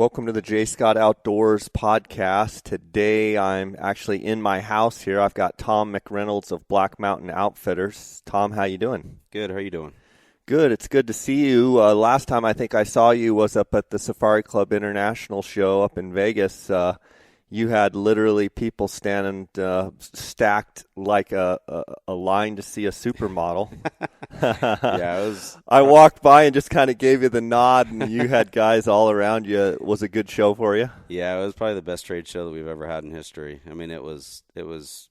Welcome to the J. Scott Outdoors podcast. Today I'm actually in my house here. I've got Tom McReynolds of Black Mountain Outfitters. Tom, how you doing? Good. How are you doing? Good. It's good to see you. Last time I think I saw you was up at the Safari Club International show up in Vegas. You had literally people standing stacked like a line to see a supermodel. Yeah, it was. I walked by and just kind of gave you the nod, and you had guys all around you. It was a good show for you? Yeah, it was probably the best trade show that we've ever had in history. I mean, it was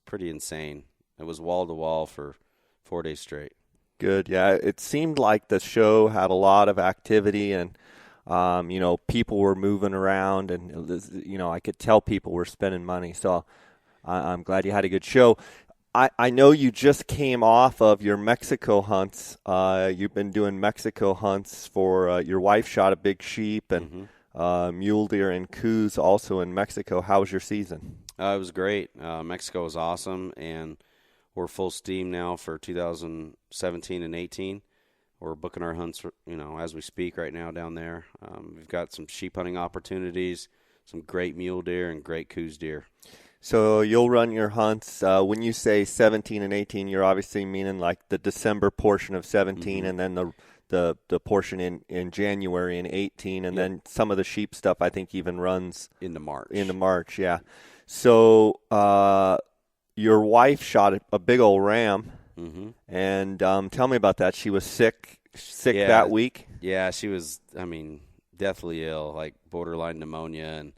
pretty insane. It was wall to wall for 4 days straight. Good. Yeah, it seemed like the show had a lot of activity, and people were moving around, and I could tell people were spending money. So I'm glad you had a good show. I know you just came off of your Mexico hunts. You've been doing Mexico hunts for your wife shot a big sheep and mule deer and Coues also in Mexico. How was your season? It was great. Mexico was awesome, and we're full steam now for 2017 and 18. We're booking our hunts, as we speak right now down there. We've got some sheep hunting opportunities, some great mule deer and great Coues deer. So you'll run your hunts. When you say 17 and 18, you're obviously meaning like the December portion of 17 and then the portion in January in 18, and then some of the sheep stuff I think even runs into March. Yeah. So your wife shot a big old ram, and tell me about that. She was sick that week? Yeah, she was, deathly ill, like borderline pneumonia, and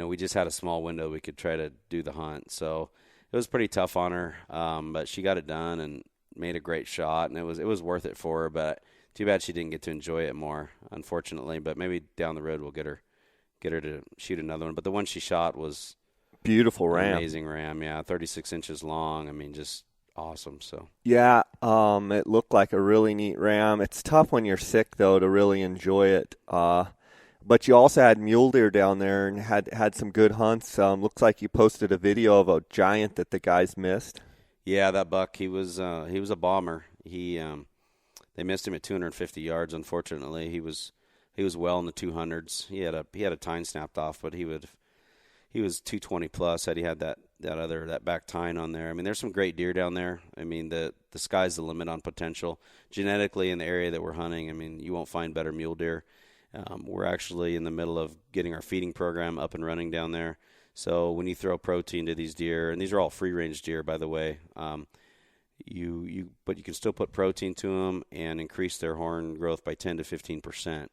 we just had a small window we could try to do the hunt. So it was pretty tough on her, but she got it done and made a great shot, and it was worth it for her. But too bad she didn't get to enjoy it more, unfortunately. But maybe down the road we'll get her to shoot another one. But the one she shot was beautiful ram, amazing ram. Yeah, 36 inches long. Just awesome. So yeah, it looked like a really neat ram. It's tough when you're sick though to really enjoy it. But you also had mule deer down there and had some good hunts. Looks like you posted a video of a giant that the guys missed. Yeah, that buck, he was a bomber. They missed him at 250 yards. Unfortunately, he was well in the 200s. He had a tine snapped off, but he was 220 plus had he had that back tine on there. There's some great deer down there. The sky's the limit on potential. Genetically in the area that we're hunting, you won't find better mule deer. We're actually in the middle of getting our feeding program up and running down there. So when you throw protein to these deer, and these are all free-range deer, by the way, but you can still put protein to them and increase their horn growth by 10 to 15%,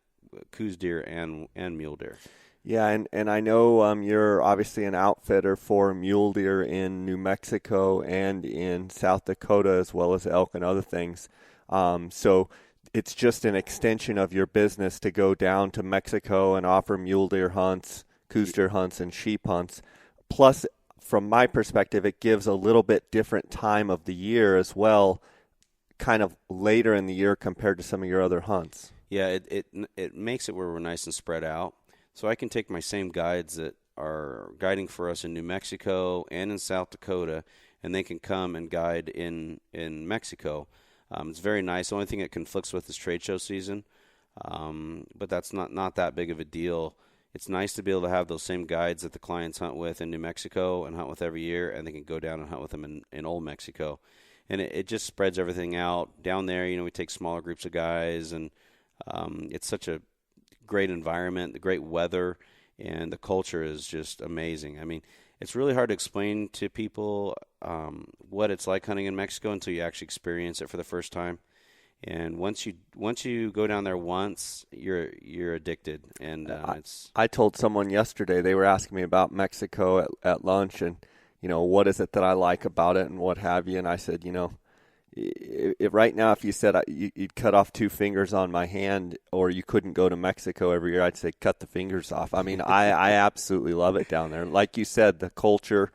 Coues deer and mule deer. Yeah, and I know you're obviously an outfitter for mule deer in New Mexico and in South Dakota, as well as elk and other things. So it's just an extension of your business to go down to Mexico and offer mule deer hunts, Coues deer hunts, and sheep hunts. Plus, from my perspective, it gives a little bit different time of the year as well, kind of later in the year compared to some of your other hunts. Yeah, it makes it where we're nice and spread out. So I can take my same guides that are guiding for us in New Mexico and in South Dakota, and they can come and guide in Mexico. It's very nice. The only thing it conflicts with is trade show season, but that's not that big of a deal. It's nice to be able to have those same guides that the clients hunt with in New Mexico and hunt with every year, and they can go down and hunt with them in Old Mexico. And it just spreads everything out. Down there, we take smaller groups of guys, and it's such a great environment, the great weather, and the culture is just amazing. It's really hard to explain to people what it's like hunting in Mexico until you actually experience it for the first time. And once you go down there once, you're addicted. And I told someone yesterday, they were asking me about Mexico at lunch, and what is it that I like about it and what have you. And I said, right now, if you said you'd cut off 2 fingers on my hand, or you couldn't go to Mexico every year, I'd say cut the fingers off. I absolutely love it down there. Like you said, the culture,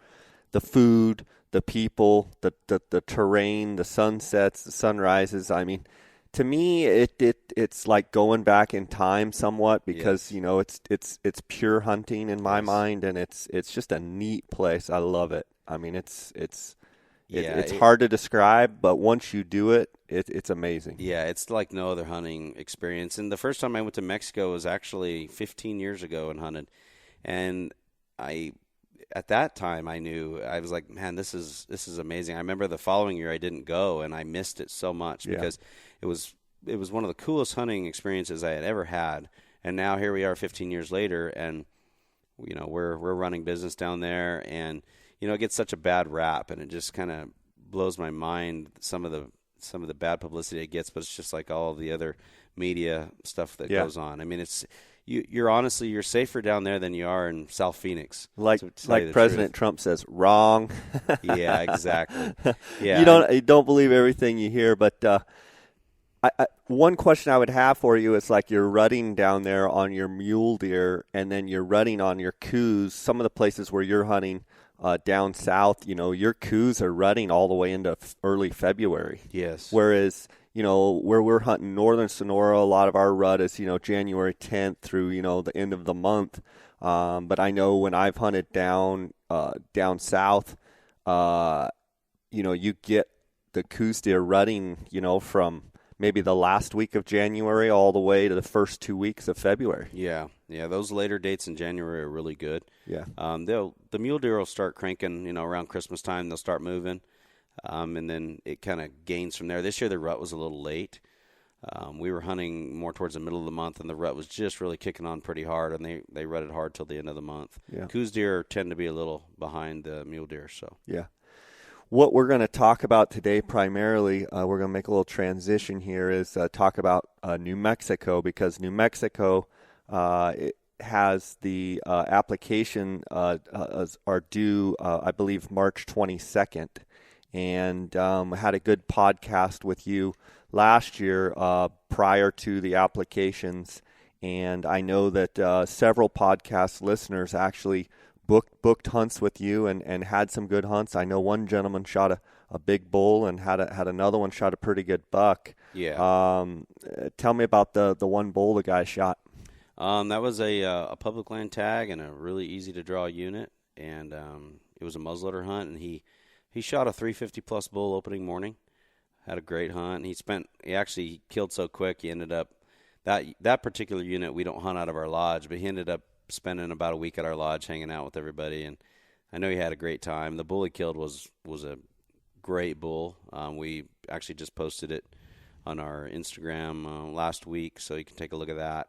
the food, the people, the terrain, the sunsets, the sunrises. To me, it's like going back in time somewhat, because it's pure hunting in my mind, and it's just a neat place. I love it. It's hard to describe, but once you do it, it's amazing. Yeah, it's like no other hunting experience. And the first time I went to Mexico was actually 15 years ago and hunted. And at that time, I knew, I was like, man, this is amazing. I remember the following year I didn't go, and I missed it so much because it was one of the coolest hunting experiences I had ever had. And now here we are 15 years later, and we're running business down there, and it gets such a bad rap, and it just kind of blows my mind some of the bad publicity it gets, but it's just like all the other media stuff that goes on. I mean, you're safer down there than you are in South Phoenix. Like President Trump says, wrong. Yeah, exactly. Yeah, you don't believe everything you hear, but one question I would have for you is, like, you're rutting down there on your mule deer, and then you're rutting on your Coues. Some of the places where you're hunting down south, your Coues are rutting all the way into early February. Yes. Whereas, where we're hunting northern Sonora, a lot of our rut is, January 10th through, the end of the month. But I know when I've hunted down south, you get the Coues deer rutting, from maybe the last week of January all the way to the first 2 weeks of February. Yeah, those later dates in January are really good. Yeah. The mule deer will start cranking, around Christmas time. They'll start moving, and then it kind of gains from there. This year the rut was a little late. We were hunting more towards the middle of the month, and the rut was just really kicking on pretty hard, and they rutted hard till the end of the month. Yeah. Coues deer tend to be a little behind the mule deer. So yeah. What we're going to talk about today primarily, we're going to make a little transition here, is talk about New Mexico, because New Mexico it has the application are due, I believe, March 22nd. And had a good podcast with you last year prior to the applications. And I know that several podcast listeners actually booked hunts with you and had some good hunts. I know one gentleman shot a big bull and had another one shot a pretty good buck. Yeah. Tell me about the one bull the guy shot. That was a public land tag and a really easy to draw unit, and it was a muzzleloader hunt, and he shot a 350 plus bull opening morning. Had a great hunt. He actually killed so quick. He ended up that particular unit we don't hunt out of our lodge, but he ended up spending about a week at our lodge hanging out with everybody, and I know he had a great time. The bull he killed was a great bull. We actually just posted it on our Instagram last week, so you can take a look at that.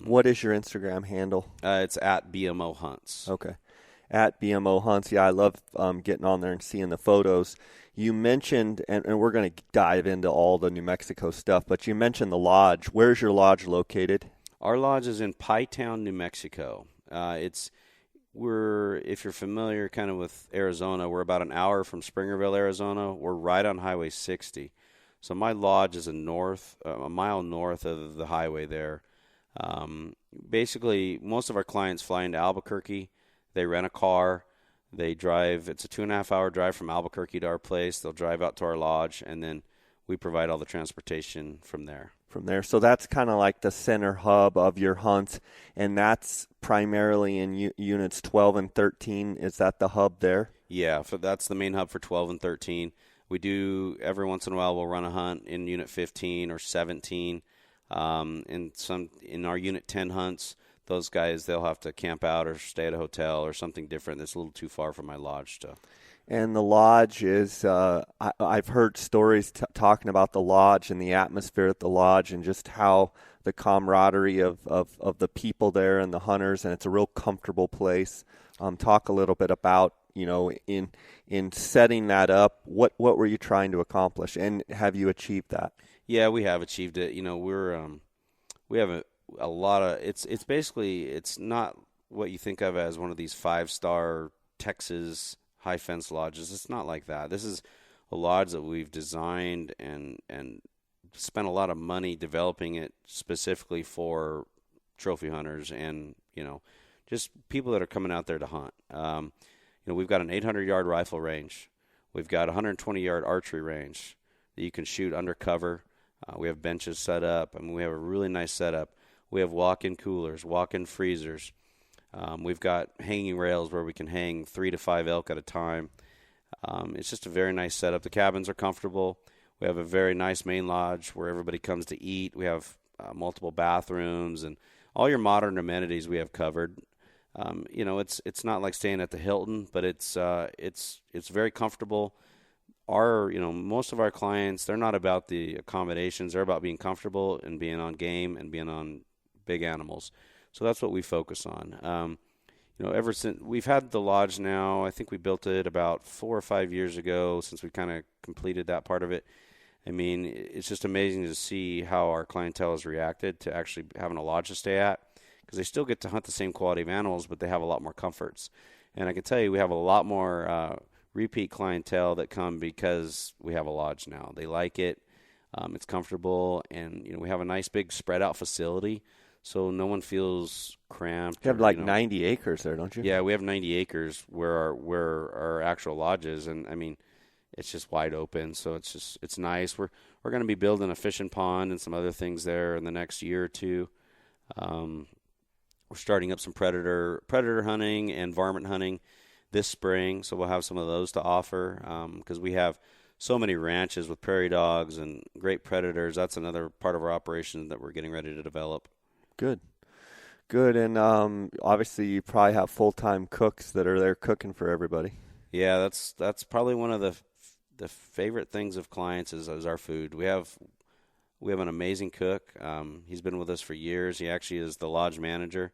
What is your Instagram handle? It's at BMO Hunts. Okay. At BMO Hunts. Yeah, I love getting on there and seeing the photos. You mentioned, and we're going to dive into all the New Mexico stuff, but you mentioned the lodge. Where's your lodge located? Our lodge is in Pie Town, New Mexico. If you're familiar kind of with Arizona, we're about an hour from Springerville, Arizona. We're right on Highway 60. So my lodge is a mile north of the highway there. Basically, most of our clients fly into Albuquerque. They rent a car. They drive. It's a 2.5-hour drive from Albuquerque to our place. They'll drive out to our lodge, and then we provide all the transportation from there. So that's kind of like the center hub of your hunt, and that's primarily in units 12 and 13. Is that the hub there? Yeah, that's the main hub for 12 and 13. We do, every once in a while, we'll run a hunt in unit 15 or 17. In our unit 10 hunts, those guys, they'll have to camp out or stay at a hotel or something different that's a little too far from my lodge stuff. And the lodge is, I've heard stories talking about the lodge and the atmosphere at the lodge and just how the camaraderie of the people there and the hunters, and it's a real comfortable place. Talk a little bit about, in setting that up, what were you trying to accomplish, and have you achieved that? Yeah, we have achieved it. We have a lot of, it's basically, it's not what you think of as one of these 5-star Texas high fence lodges. It's not like that. This is a lodge that we've designed and spent a lot of money developing it specifically for trophy hunters and, just people that are coming out there to hunt. We've got an 800-yard rifle range. We've got a 120-yard archery range that you can shoot undercover. We have benches set up. We have a really nice setup. We have walk-in coolers, walk-in freezers. We've got hanging rails where we can hang 3 to 5 elk at a time. It's just a very nice setup. The cabins are comfortable. We have a very nice main lodge where everybody comes to eat. We have multiple bathrooms and all your modern amenities we have covered. It's not like staying at the Hilton, but it's very comfortable. Most of our clients, they're not about the accommodations. They're about being comfortable and being on game and being on big animals. So that's what we focus on. Ever since we've had the lodge now, I think we built it about 4 or 5 years ago since we kind of completed that part of it. I mean, it's just amazing to see how our clientele has reacted to actually having a lodge to stay at, because they still get to hunt the same quality of animals, but they have a lot more comforts. And I can tell you we have a lot more repeat clientele that come because we have a lodge now. They like it. It's comfortable, and we have a nice big spread out facility, so no one feels cramped. You have 90 acres there, don't you? Yeah, we have 90 acres where our actual lodge is, and I mean, it's just wide open, so it's nice. We're going to be building a fishing pond and some other things there in the next year or two. We're starting up some predator hunting and varmint hunting this spring, so we'll have some of those to offer because we have so many ranches with prairie dogs and great predators. That's another part of our operation that we're getting ready to develop. Good. And obviously you probably have full-time cooks that are there cooking for everybody. Yeah, that's probably one of the favorite things of clients is our food. We have an amazing cook. He's been with us for years. He actually is the lodge manager.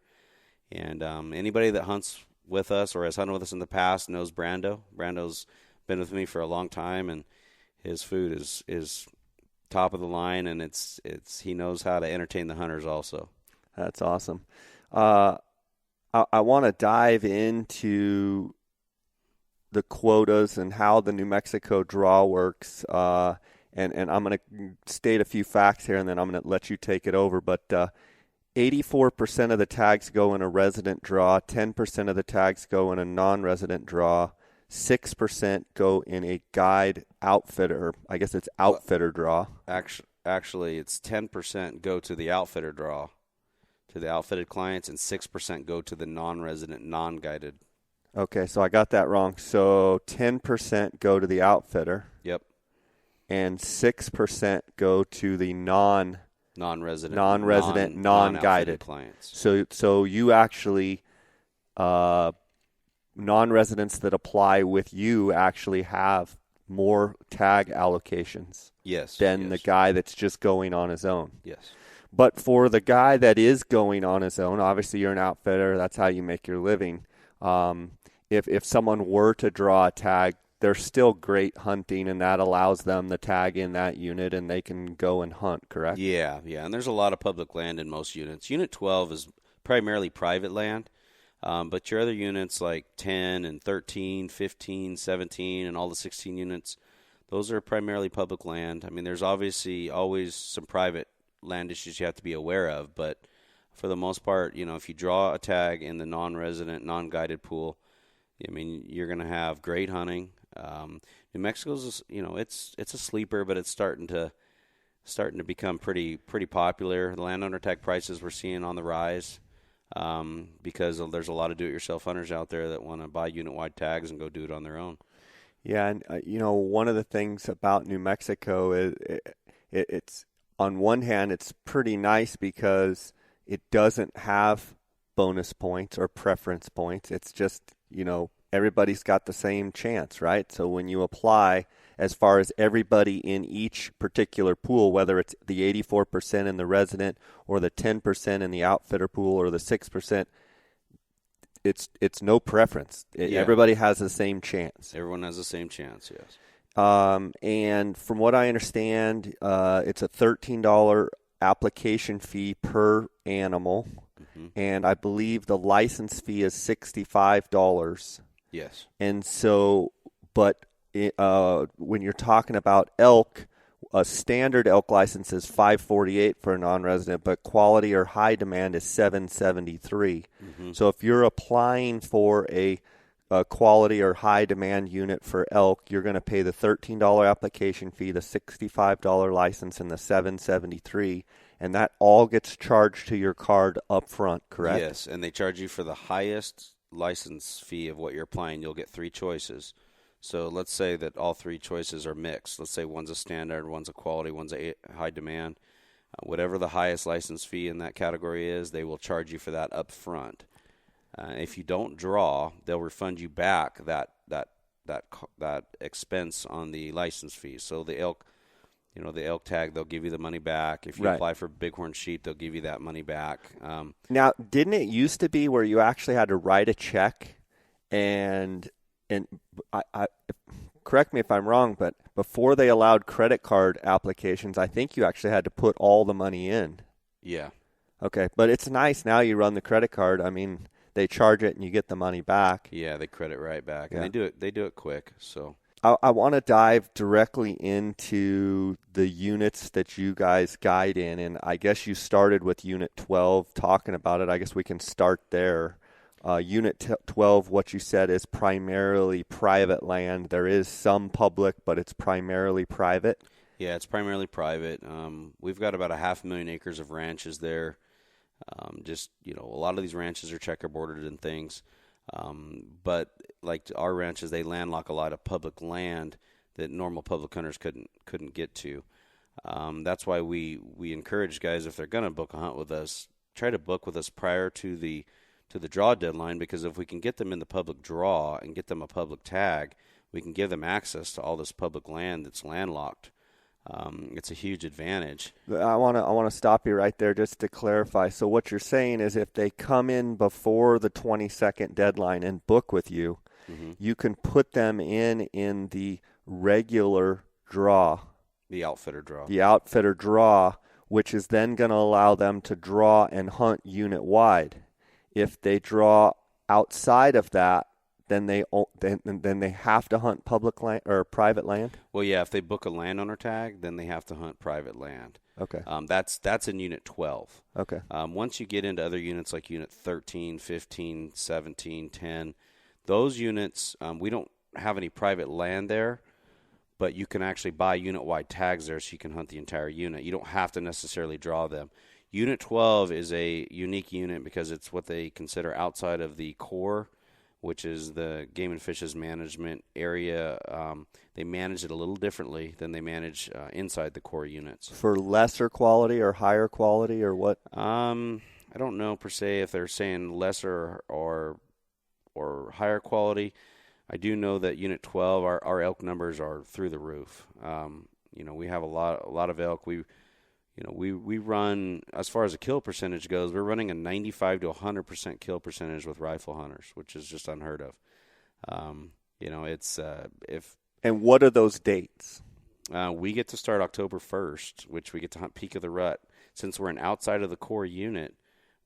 And anybody that hunts with us or has hunted with us in the past knows Brando. Brando's been with me for a long time, and his food is top of the line, and it's he knows how to entertain the hunters also. That's awesome. I want to dive into the quotas and how the New Mexico draw works. And I'm going to state a few facts here, and then I'm going to let you take it over. But 84% of the tags go in a resident draw, 10% of the tags go in a non-resident draw, 6% go in a guide outfitter. I guess it's outfitter draw. Actually, it's 10% go to the outfitter draw, to the outfitted clients, and 6% go to the non-resident, non-guided. Okay, so I got that wrong. So 10% go to the outfitter. Yep. And 6% go to the non-resident, non-guided clients. So you actually, non-residents that apply with you actually have more tag allocations. Than the guy that's just going on his own. Yes. But for the guy that is going on his own, obviously you're an outfitter. That's how you make your living. If someone were to draw a tag, they're still great hunting, and that allows them the tag in that unit, and they can go and hunt, correct? Yeah, and there's a lot of public land in most units. Unit 12 is primarily private land, but your other units like 10 and 13, 15, 17, and all the 16 units, those are primarily public land. I mean, there's obviously always some private land issues you have to be aware of, but for the most part, if you draw a tag in the non-resident, non-guided pool, I mean, you're going to have great hunting. New Mexico's, it's a sleeper, but it's starting to become pretty popular. The Landowner Tag prices we're seeing on the rise because there's a lot of do-it-yourself hunters out there that want to buy unit-wide tags and go do it on their own. Yeah, and one of the things about New Mexico is it's on one hand it's pretty nice because it doesn't have bonus points or preference points. It's just everybody's got the same chance, right? So when you apply, as far as everybody in each particular pool, whether it's the 84% in the resident or the 10% in the outfitter pool or the 6%, it's no preference. Everybody has the same chance. Everyone has the same chance, yes. And from what I understand, it's a $13 application fee per animal, and I believe the license fee is $65. Yes. And so, but when you're talking about elk, a standard elk license is $548 for a non-resident, but quality or high demand is $773. So if you're applying for a quality or high demand unit for elk, you're going to pay the $13 application fee, the $65 license, and the $773, and that all gets charged to your card up front, correct? Yes, and they charge you for the highest license fee of what you're applying. You'll get 3 choices. So let's say that all three choices are mixed. Let's say one's a standard, one's a quality, one's a high demand. Whatever the highest license fee in that category is, they will charge you for that up front. If you don't draw, they'll refund you back that expense on the license fee. So the elk, the elk tag, they'll give you the money back. If you apply for bighorn sheep, they'll give you that money back. Now, didn't it used to be where you actually had to write a check, and I correct me if I'm wrong, but before they allowed credit card applications, I think you actually had to put all the money in. Yeah. Okay, but it's nice now you run the credit card. I mean, they charge it and you get the money back. Yeah, they credit right back, and they do it quick. So I want to dive directly into the units that you guys guide in, and I guess you started with Unit 12 talking about it. I guess we can start there. Unit 12, what you said, is primarily private land. There is some public, but it's primarily private. Yeah, it's primarily private. We've got about 500,000 acres of ranches there. A lot of these ranches are checkerboarded and things. But like our ranches, they landlock a lot of public land that normal public hunters couldn't get to. That's why we encourage guys, if they're going to book a hunt with us, try to book with us prior to the draw deadline, because if we can get them in the public draw and get them a public tag, we can give them access to all this public land that's landlocked. It's a huge advantage. I want to stop you right there just to clarify. So what you're saying is if they come in before the 22nd deadline and book with you, you can put them in the regular draw. The outfitter draw. The outfitter draw, which is then going to allow them to draw and hunt unit wide. If they draw outside of that, then they have to hunt public land or private land. Well, yeah, if they book a landowner tag, then they have to hunt private land. Okay. That's in Unit 12. Okay. Once you get into other units like Unit 13, 15, 17, 10, those units, we don't have any private land there, but you can actually buy unit-wide tags there so you can hunt the entire unit. You don't have to necessarily draw them. Unit 12 is a unique unit because it's what they consider outside of the core, which is the Game and Fishes Management area. They manage it a little differently than they manage inside the core units. For lesser quality or higher quality or what? I don't know per se if they're saying lesser or higher quality. I do know that Unit 12, our elk numbers are through the roof. We have a lot of elk. We run, as far as the kill percentage goes, we're running a 95 to 100% kill percentage with rifle hunters, which is just unheard of. And what are those dates? We get to start October 1st, which we get to hunt Peak of the Rut. Since we're an outside of the core unit,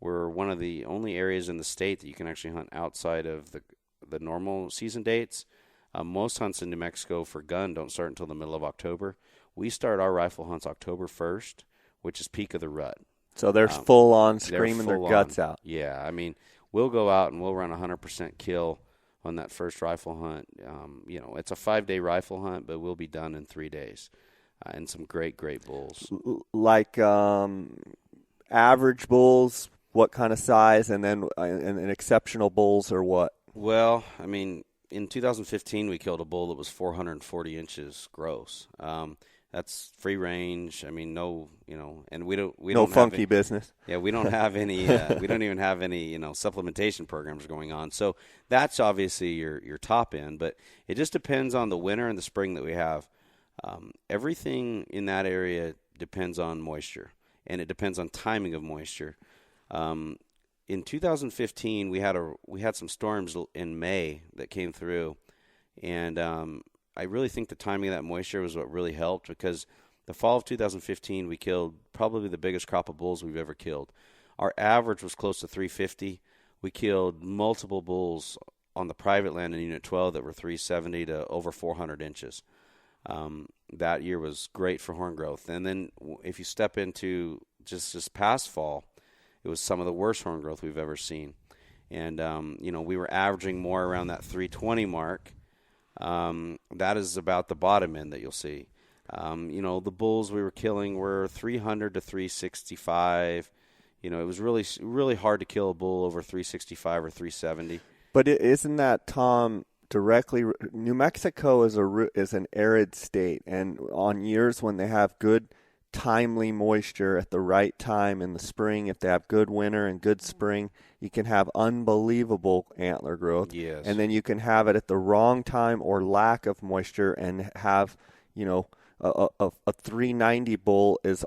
we're one of the only areas in the state that you can actually hunt outside of the normal season dates. Most hunts in New Mexico for gun don't start until the middle of October. We start our rifle hunts October 1st, which is Peak of the Rut. So they're full on screaming their guts out. Yeah, I mean, we'll go out and we'll run 100% kill on that first rifle hunt. It's a 5-day rifle hunt, but we'll be done in 3 days. And some great bulls. Like average bulls, what kind of size, and then and exceptional bulls or what? Well, I mean, in 2015 we killed a bull that was 440 inches gross. That's free range. I mean, and we don't no funky business. Yeah, we don't have any. We don't even have any, supplementation programs going on. So that's obviously your top end, but it just depends on the winter and the spring that we have. Everything in that area depends on moisture, and it depends on timing of moisture. In 2015, we had some storms in May that came through, and I really think the timing of that moisture was what really helped, because the fall of 2015 we killed probably the biggest crop of bulls we've ever killed. Our average was close to 350. We killed multiple bulls on the private land in Unit 12 that were 370 to over 400 inches. That year was great for horn growth. And then if you step into just this past fall, it was some of the worst horn growth we've ever seen. And, we were averaging more around that 320 mark. That is about the bottom end that you'll see. The bulls we were killing were 300 to 365. It was really, really hard to kill a bull over 365 or 370. But isn't that, Tom, directly. New Mexico is an arid state, and on years when they have good, timely moisture at the right time in the spring, if they have good winter and good spring, you can have unbelievable antler growth. Yes. And then you can have it at the wrong time or lack of moisture and have, a 390 bull is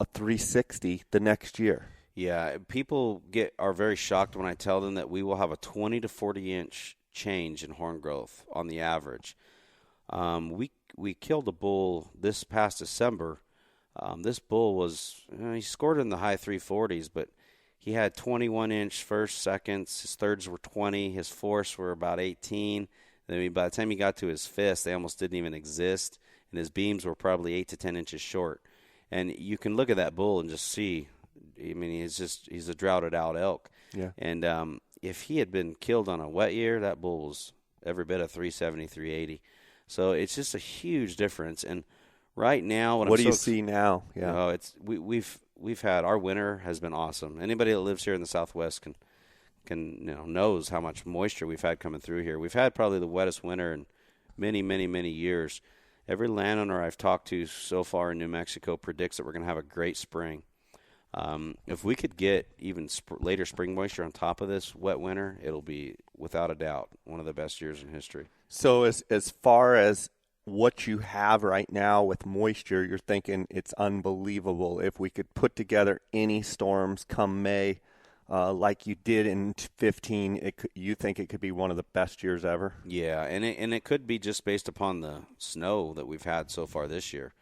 a 360 the next year. Yeah, people are very shocked when I tell them that we will have a 20 to 40 inch change in horn growth on the average. We killed a bull this past December. This bull he scored in the high 340s, but he had 21 inch first, seconds. His thirds were 20. His fourths were about 18. Then by the time he got to his fifths, they almost didn't even exist, and his beams were probably 8 to 10 inches short. And you can look at that bull and just see. I mean, he's a droughted out elk. Yeah. And if he had been killed on a wet year, that bull was every bit of 370, 380. So it's just a huge difference. And right now, what do you see now? Yeah. We've had, our winter has been awesome. Anybody that lives here in the Southwest knows how much moisture we've had coming through here. We've had probably the wettest winter in many, many, many years. Every landowner I've talked to so far in New Mexico predicts that we're going to have a great spring. If we could get even later spring moisture on top of this wet winter, it'll be, without a doubt, one of the best years in history. So as far as what you have right now with moisture, you're thinking it's unbelievable. If we could put together any storms come May, like you did in 15, you think it could be one of the best years ever? Yeah, and it could be just based upon the snow that we've had so far this year.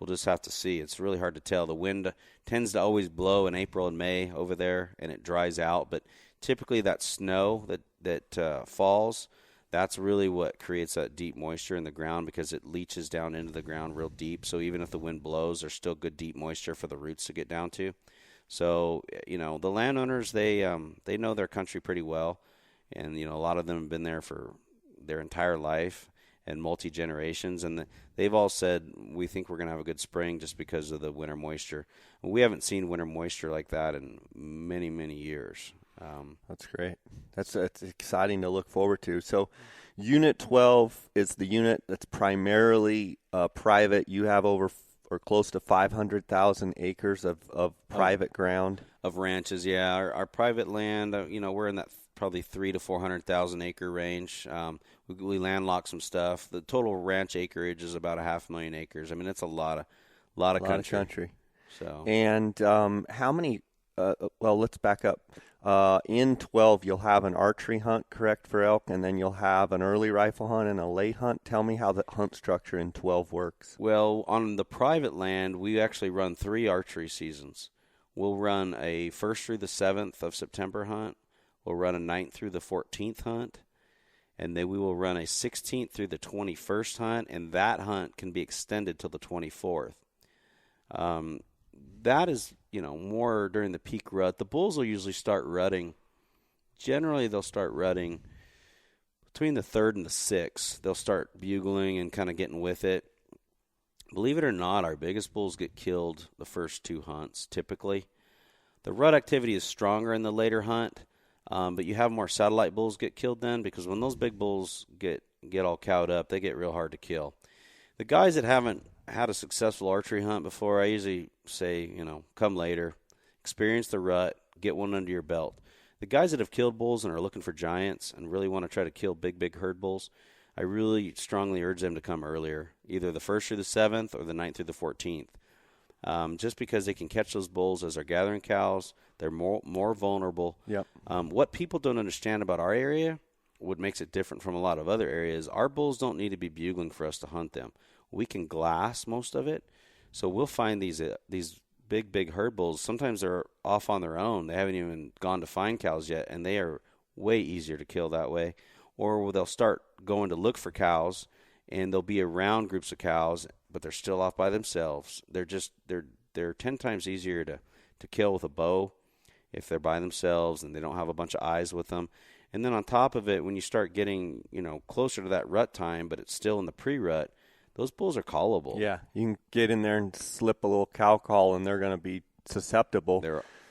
We'll just have to see. It's really hard to tell. The wind tends to always blow in April and May over there, and it dries out. But typically that snow that falls, that's really what creates that deep moisture in the ground, because it leaches down into the ground real deep. So even if the wind blows, there's still good deep moisture for the roots to get down to. So, the landowners, they know their country pretty well. And, a lot of them have been there for their entire life and multi-generations, and they've all said, we think we're going to have a good spring just because of the winter moisture. We haven't seen winter moisture like that in many, many years. That's great. That's exciting to look forward to. So Unit 12 is the unit that's primarily private. You have over or close to 500,000 acres of private ground. Of ranches, yeah. Our private land, we're in that probably 300,000 to 400,000 acre range. We landlock some stuff. The total ranch acreage is about 500,000 acres. I mean, it's a lot of country. So, and how many? Well, let's back up. In 12, you'll have an archery hunt, correct, for elk, and then you'll have an early rifle hunt and a late hunt. Tell me how the hunt structure in 12 works. Well, on the private land, we actually run 3 archery seasons. We'll run a 1st through the 7th of September hunt. We'll run a 9th through the 14th hunt. And then we will run a 16th through the 21st hunt, and that hunt can be extended till the 24th. That is, more during the peak rut. The bulls will usually start rutting. Generally, they'll start rutting between the 3rd and the 6th. They'll start bugling and kind of getting with it. Believe it or not, our biggest bulls get killed the first 2 hunts, typically. The rut activity is stronger in the later hunt. But you have more satellite bulls get killed then, because when those big bulls get all cowed up, they get real hard to kill. The guys that haven't had a successful archery hunt before, I usually say, come later, experience the rut, get one under your belt. The guys that have killed bulls and are looking for giants and really want to try to kill big herd bulls, I really strongly urge them to come earlier, either the 1st through the 7th or the 9th through the 14th. Just because they can catch those bulls as they're gathering cows. They're more vulnerable. Yep. What people don't understand about our area, what makes it different from a lot of other areas, our bulls don't need to be bugling for us to hunt them. We can glass most of it. So we'll find these big herd bulls. Sometimes they're off on their own. They haven't even gone to find cows yet, and they are way easier to kill that way. Or they'll start going to look for cows, and they'll be around groups of cows, but they're still off by themselves. They're 10 times easier to kill with a bow if they're by themselves and they don't have a bunch of eyes with them. And then on top of it, when you start getting, closer to that rut time, but it's still in the pre-rut, those bulls are callable. Yeah, you can get in there and slip a little cow call, and they're going to be susceptible.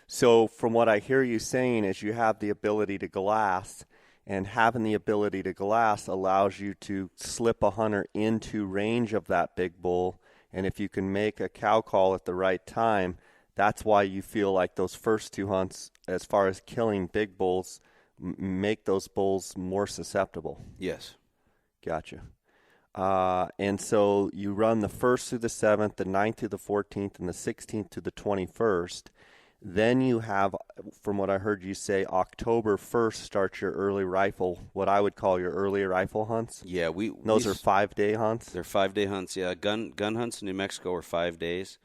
So from what I hear you saying is you have the ability to glass, and having the ability to glass allows you to slip a hunter into range of that big bull. And if you can make a cow call at the right time, that's why you feel like those first 2 hunts, as far as killing big bulls, make those bulls more susceptible. Yes. Gotcha. And so you run the 1st through the 7th, the 9th through the 14th, and the 16th to the 21st. Then you have, from what I heard you say, October 1st starts your early rifle, what I would call your early rifle hunts. Yeah, those are 5-day hunts. They're 5-day hunts. Yeah, gun hunts in New Mexico are 5 days.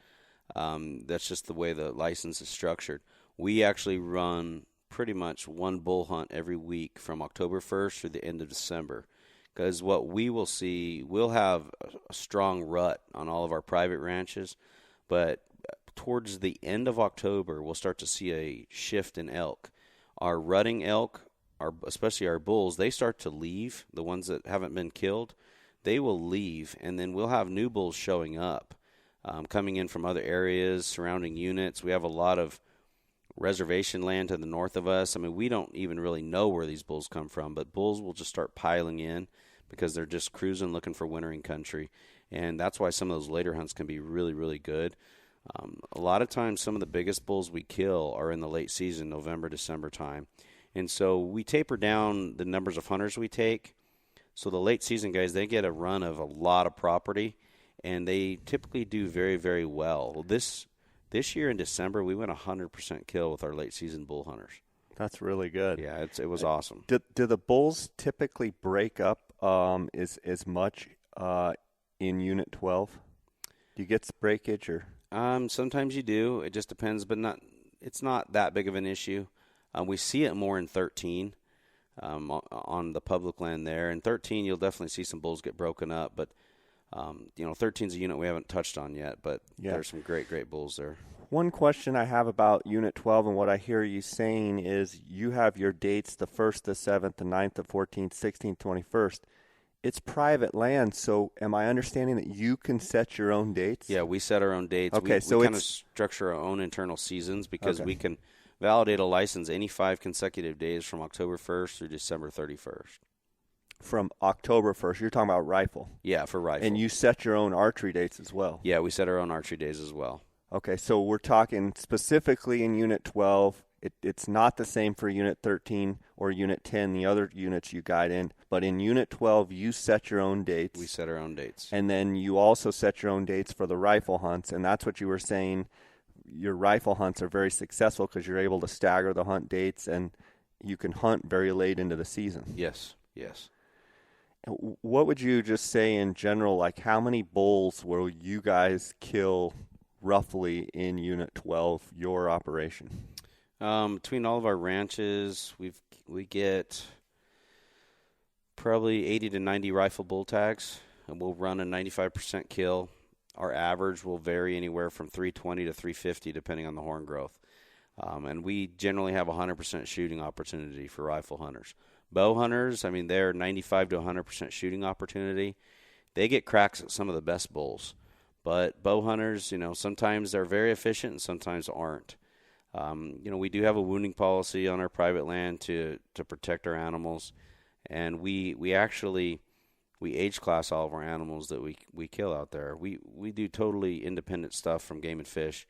That's just the way the license is structured. We actually run pretty much one bull hunt every week from October 1st through the end of December. Because what we will see, we'll have a strong rut on all of our private ranches, but towards the end of October, we'll start to see a shift in elk. Our rutting elk, especially our bulls, they start to leave. The ones that haven't been killed, they will leave, and then we'll have new bulls showing up, coming in from other areas, surrounding units. We have a lot of reservation land to the north of us. I mean, we don't even really know where these bulls come from, but bulls will just start piling in because they're just cruising looking for wintering country. And that's why some of those later hunts can be really, really good. A lot of times, some of the biggest bulls we kill are in the late season, November, December time. And so we taper down the numbers of hunters we take. So the late season guys, they get a run of a lot of property, and they typically do very, very well. This year in December, we went 100% kill with our late season bull hunters. That's really good. Yeah, it was awesome. Do the bulls typically break up as much in Unit 12? Do you get breakage or? Sometimes you do. It just depends, but it's not that big of an issue. We see it more in 13 on the public land there. In 13, you'll definitely see some bulls get broken up, but 13 is a unit we haven't touched on yet, but there's some great bulls there. One question I have about Unit 12 and what I hear you saying is you have your dates the 1st, the 7th, the 9th, the 14th, 16th, 21st. It's private land, so am I understanding that you can set your own dates? Yeah, we set our own dates. Okay, we kind of structure our own internal seasons because we can validate a license any 5 consecutive days from October 1st through December 31st. From October 1st, you're talking about rifle? Yeah, for rifle. And you set your own archery dates as well? Yeah, we set our own archery days as well. Okay, so we're talking specifically in Unit 12. It's not the same for Unit 13 or Unit 10, the other units you guide in. But in Unit 12, you set your own dates. We set our own dates. And then you also set your own dates for the rifle hunts. And that's what you were saying. Your rifle hunts are very successful because you're able to stagger the hunt dates and you can hunt very late into the season. Yes. What would you just say in general, like how many bulls will you guys kill roughly in Unit 12, your operation? Between all of our ranches, we get probably 80 to 90 rifle bull tags, and we'll run a 95% kill. Our average will vary anywhere from 320 to 350 depending on the horn growth. And we generally have 100% shooting opportunity for rifle hunters. Bow hunters, I mean, they're 95 to 100% shooting opportunity. They get cracks at some of the best bulls. But bow hunters, sometimes they're very efficient and sometimes aren't. We do have a wounding policy on our private land to protect our animals. And we age class all of our animals that we kill out there. We do totally independent stuff from Game and Fish.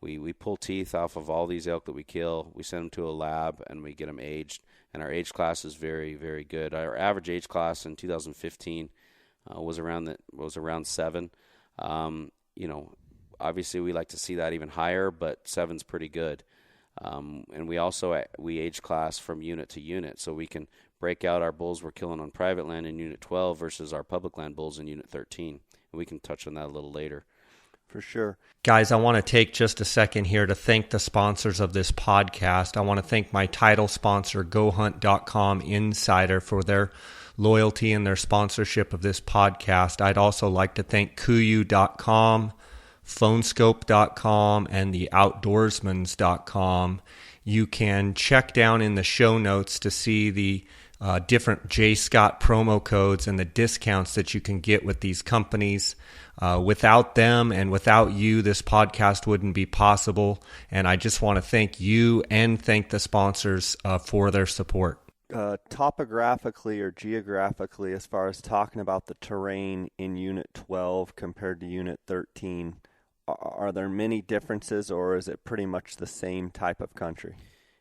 We pull teeth off of all these elk that we kill. We send them to a lab and we get them aged. And our age class is very, very good. Our average age class in 2015 was around 7. Obviously we like to see that even higher, but 7's pretty good. And we age class from unit to unit, so we can break out our bulls we're killing on private land in Unit 12 versus our public land bulls in Unit 13. And we can touch on that a little later. For sure. Guys, I want to take just a second here to thank the sponsors of this podcast. I want to thank my title sponsor, GoHunt.com Insider, for their loyalty and their sponsorship of this podcast. I'd also like to thank Coues.com, Phonescope.com, and the Outdoorsmans.com. You can check down in the show notes to see the different J. Scott promo codes and the discounts that you can get with these companies. Without them and without you, this podcast wouldn't be possible. And I just want to thank you and thank the sponsors for their support. topographically or geographically, as far as talking about the terrain in Unit 12 compared to Unit 13, are there many differences, or is it pretty much the same type of country?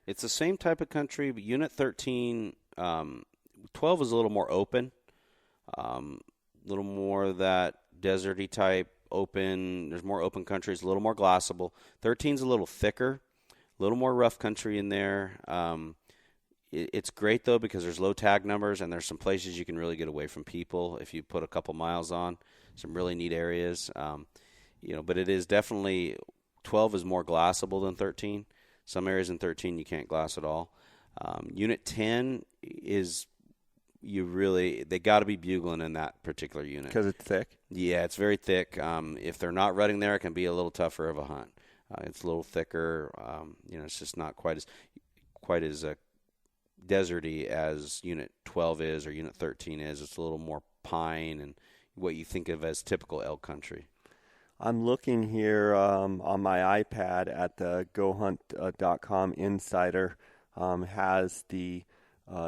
It's the same type of country, but Unit 13, 12 is a little more open, a little more that deserty type, open. There's more open country. It's a little more glassable. 13's a little thicker, a little more rough country in there. It's great, though, because there's low tag numbers, and there's some places you can really get away from people if you put a couple miles on. Some really neat areas. But it is definitely, 12 is more glassable than 13. Some areas in 13 you can't glass at all. Unit 10 is, they got to be bugling in that particular unit. Because it's thick? Yeah, it's very thick. If they're not rutting there, it can be a little tougher of a hunt. It's a little thicker. It's just not quite as deserty as Unit 12 is or Unit 13 is. It's a little more pine and what you think of as typical elk country. I'm looking here on my iPad at the GoHunt.com Insider. Has the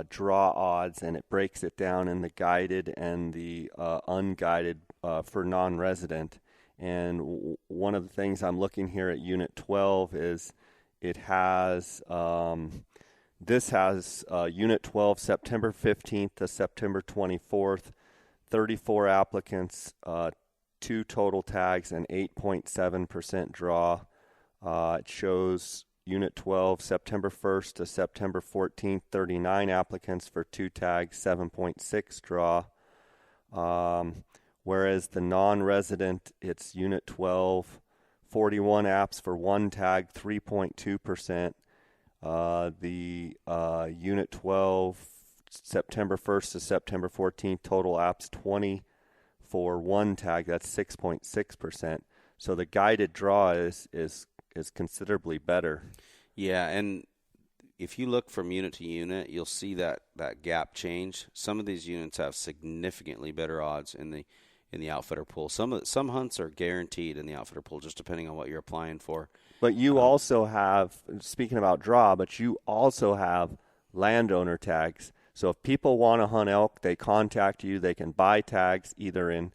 draw odds, and it breaks it down in the guided and the unguided for non-resident. And one of the things I'm looking here at Unit 12 is it has Unit 12 September 15th to September 24th, 34 applicants, 2 total tags, and 8.7% draw. It shows Unit 12 September 1st to September 14th, 39 applicants for 2 tags, 7.6 draw. Whereas the non-resident, it's Unit 12, 41 apps for 1 tag, 3.2%. The Unit 12 September 1st to September 14th, total apps 20 for 1 tag, that's 6.6%. So the guided draw is considerably better. Yeah, and if you look from unit to unit, you'll see that gap change. Some of these units have significantly better odds in the outfitter pool. Some hunts are guaranteed in the outfitter pool, just depending on what you're applying for. But you also have, speaking about draw, but you also have landowner tags. So if people want to hunt elk, they contact you. They can buy tags either in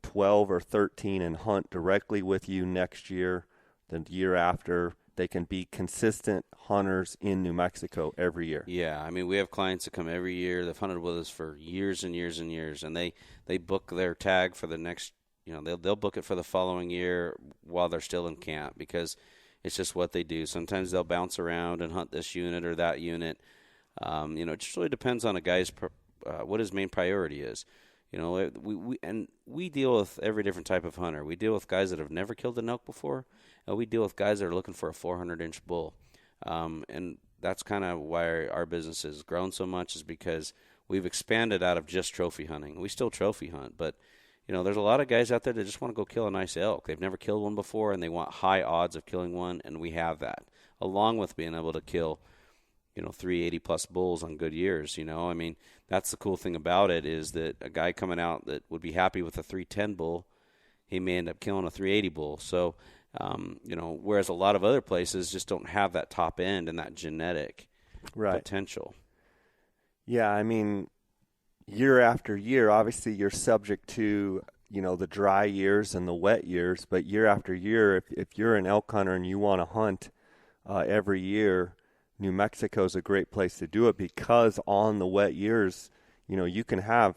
12 or 13 and hunt directly with you next year, the year after. They can be consistent hunters in New Mexico every year. Yeah, I mean, we have clients that come every year. They've hunted with us for years and years and years, and they book their tag for the next, they'll book it for the following year while they're still in camp because it's just what they do. Sometimes they'll bounce around and hunt this unit or that unit. It just really depends on a guy's what his main priority is. We deal with every different type of hunter. We deal with guys that have never killed an elk before, and we deal with guys that are looking for a 400-inch bull. And that's kind of why our business has grown so much, is because we've expanded out of just trophy hunting. We still trophy hunt, but there's a lot of guys out there that just want to go kill a nice elk. They've never killed one before, and they want high odds of killing one, and we have that, along with being able to kill 380 plus bulls on good years. I mean, that's the cool thing about it, is that a guy coming out that would be happy with a 310 bull, he may end up killing a 380 bull. So, whereas a lot of other places just don't have that top end and that genetic potential. Yeah, I mean, year after year, obviously you're subject to, the dry years and the wet years, but year after year, if you're an elk hunter and you want to hunt every year, New Mexico is a great place to do it, because on the wet years, you can have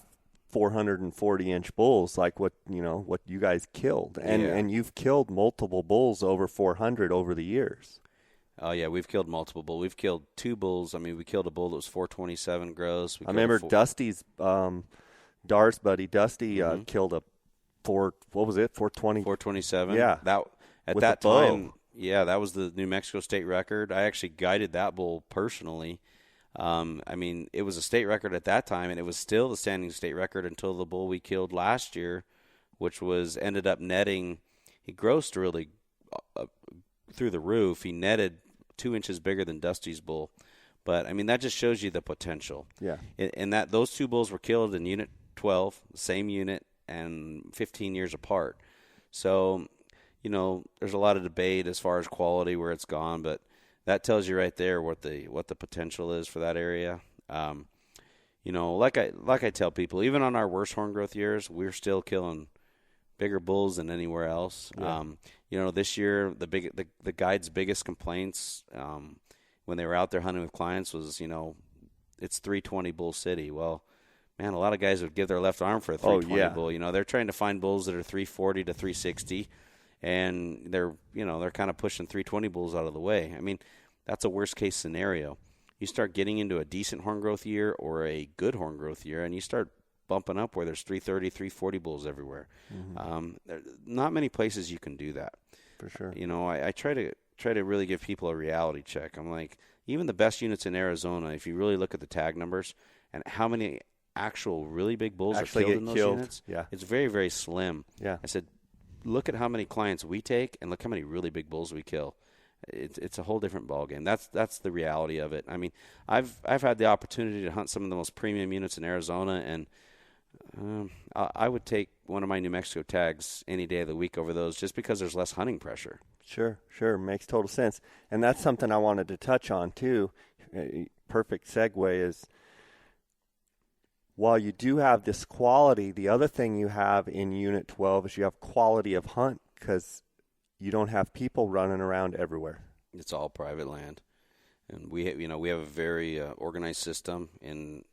440-inch bulls like what you guys killed, and you've killed multiple bulls over 400 over the years. Oh yeah, we've killed multiple bulls. We've killed 2 bulls. I mean, we killed a bull that was 427 gross. I remember Dusty's Dar's buddy Dusty killed a 427. Yeah, at that time. Yeah, that was the New Mexico state record. I actually guided that bull personally. I mean, it was a state record at that time, and it was still the standing state record until the bull we killed last year, which ended up netting. He grossed really through the roof. He netted 2 inches bigger than Dusty's bull. But, I mean, that just shows you the potential. Yeah. And that those 2 bulls were killed in Unit 12, the same unit, and 15 years apart. So, there's a lot of debate as far as quality, where it's gone, but that tells you right there what the potential is for that area. You know, like I tell people, even on our worst horn growth years, we're still killing bigger bulls than anywhere else. Yeah. You know, this year the guide's biggest complaints when they were out there hunting with clients was, you know, it's 320 bull city. Well, man, a lot of guys would give their left arm for a 320 bull. You know, they're trying to find bulls that are 340 to 360, and they're kind of pushing 320 bulls out of the way. I mean, that's a worst case scenario. You start getting into a decent horn growth year or a good horn growth year, and you start bumping up where there's 330, 340 bulls everywhere. Not many places you can do that. For sure. You know, I try to really give people a reality check. I'm like, even the best units in Arizona, if you really look at the tag numbers and how many actual really big bulls are killed in those units, it's very, very slim. Yeah. I said, look at how many clients we take and look how many really big bulls we kill. It's a whole different ballgame. That's the reality of it. I mean, I've had the opportunity to hunt some of the most premium units in Arizona, and I would take one of my New Mexico tags any day of the week over those just because there's less hunting pressure. Sure. Makes total sense. And that's something I wanted to touch on, too. Perfect segue is, while you do have this quality, the other thing you have in Unit 12 is you have quality of hunt because you don't have people running around everywhere. It's all private land. And we have a very organized system, and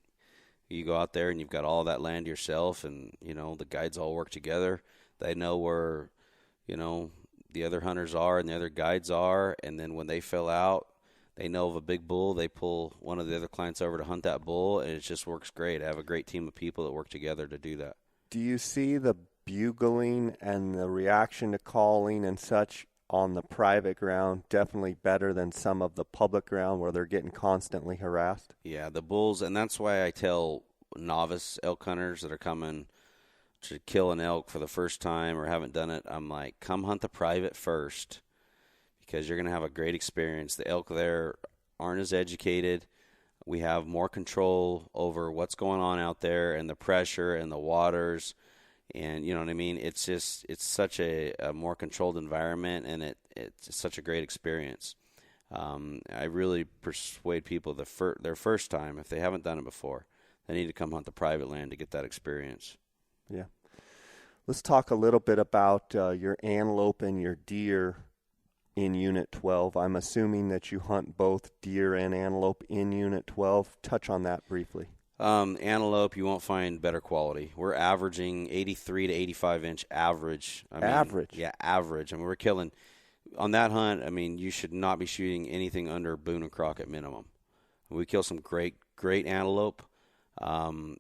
you go out there and you've got all that land yourself, and, you know, the guides all work together. They know where, you know, the other hunters are and the other guides are, and then when they fill out, they know of a big bull, they pull one of the other clients over to hunt that bull, and it just works great. I have a great team of people that work together to do that. Do you see the bugling and the reaction to calling and such on the private ground definitely better than some of the public ground where they're getting constantly harassed? Yeah, the bulls, and that's why I tell novice elk hunters that are coming to kill an elk for the first time or haven't done it, I'm like, come hunt the private first because you're going to have a great experience. The elk there aren't as educated. We have more control over what's going on out there and the pressure and the waters. And you know what I mean? It's such a more controlled environment, and it's such a great experience. I really persuade people their first time, if they haven't done it before, they need to come hunt the private land to get that experience. Yeah. Let's talk a little bit about your antelope and your deer in Unit 12. I'm assuming that you hunt both deer and antelope in Unit 12. Touch on that briefly. Antelope, you won't find better quality. We're averaging 83 to 85 inch average. Average? Yeah, average. I mean, we're killing on that hunt. I mean, you should not be shooting anything under Boone and Crockett minimum. We kill some great antelope.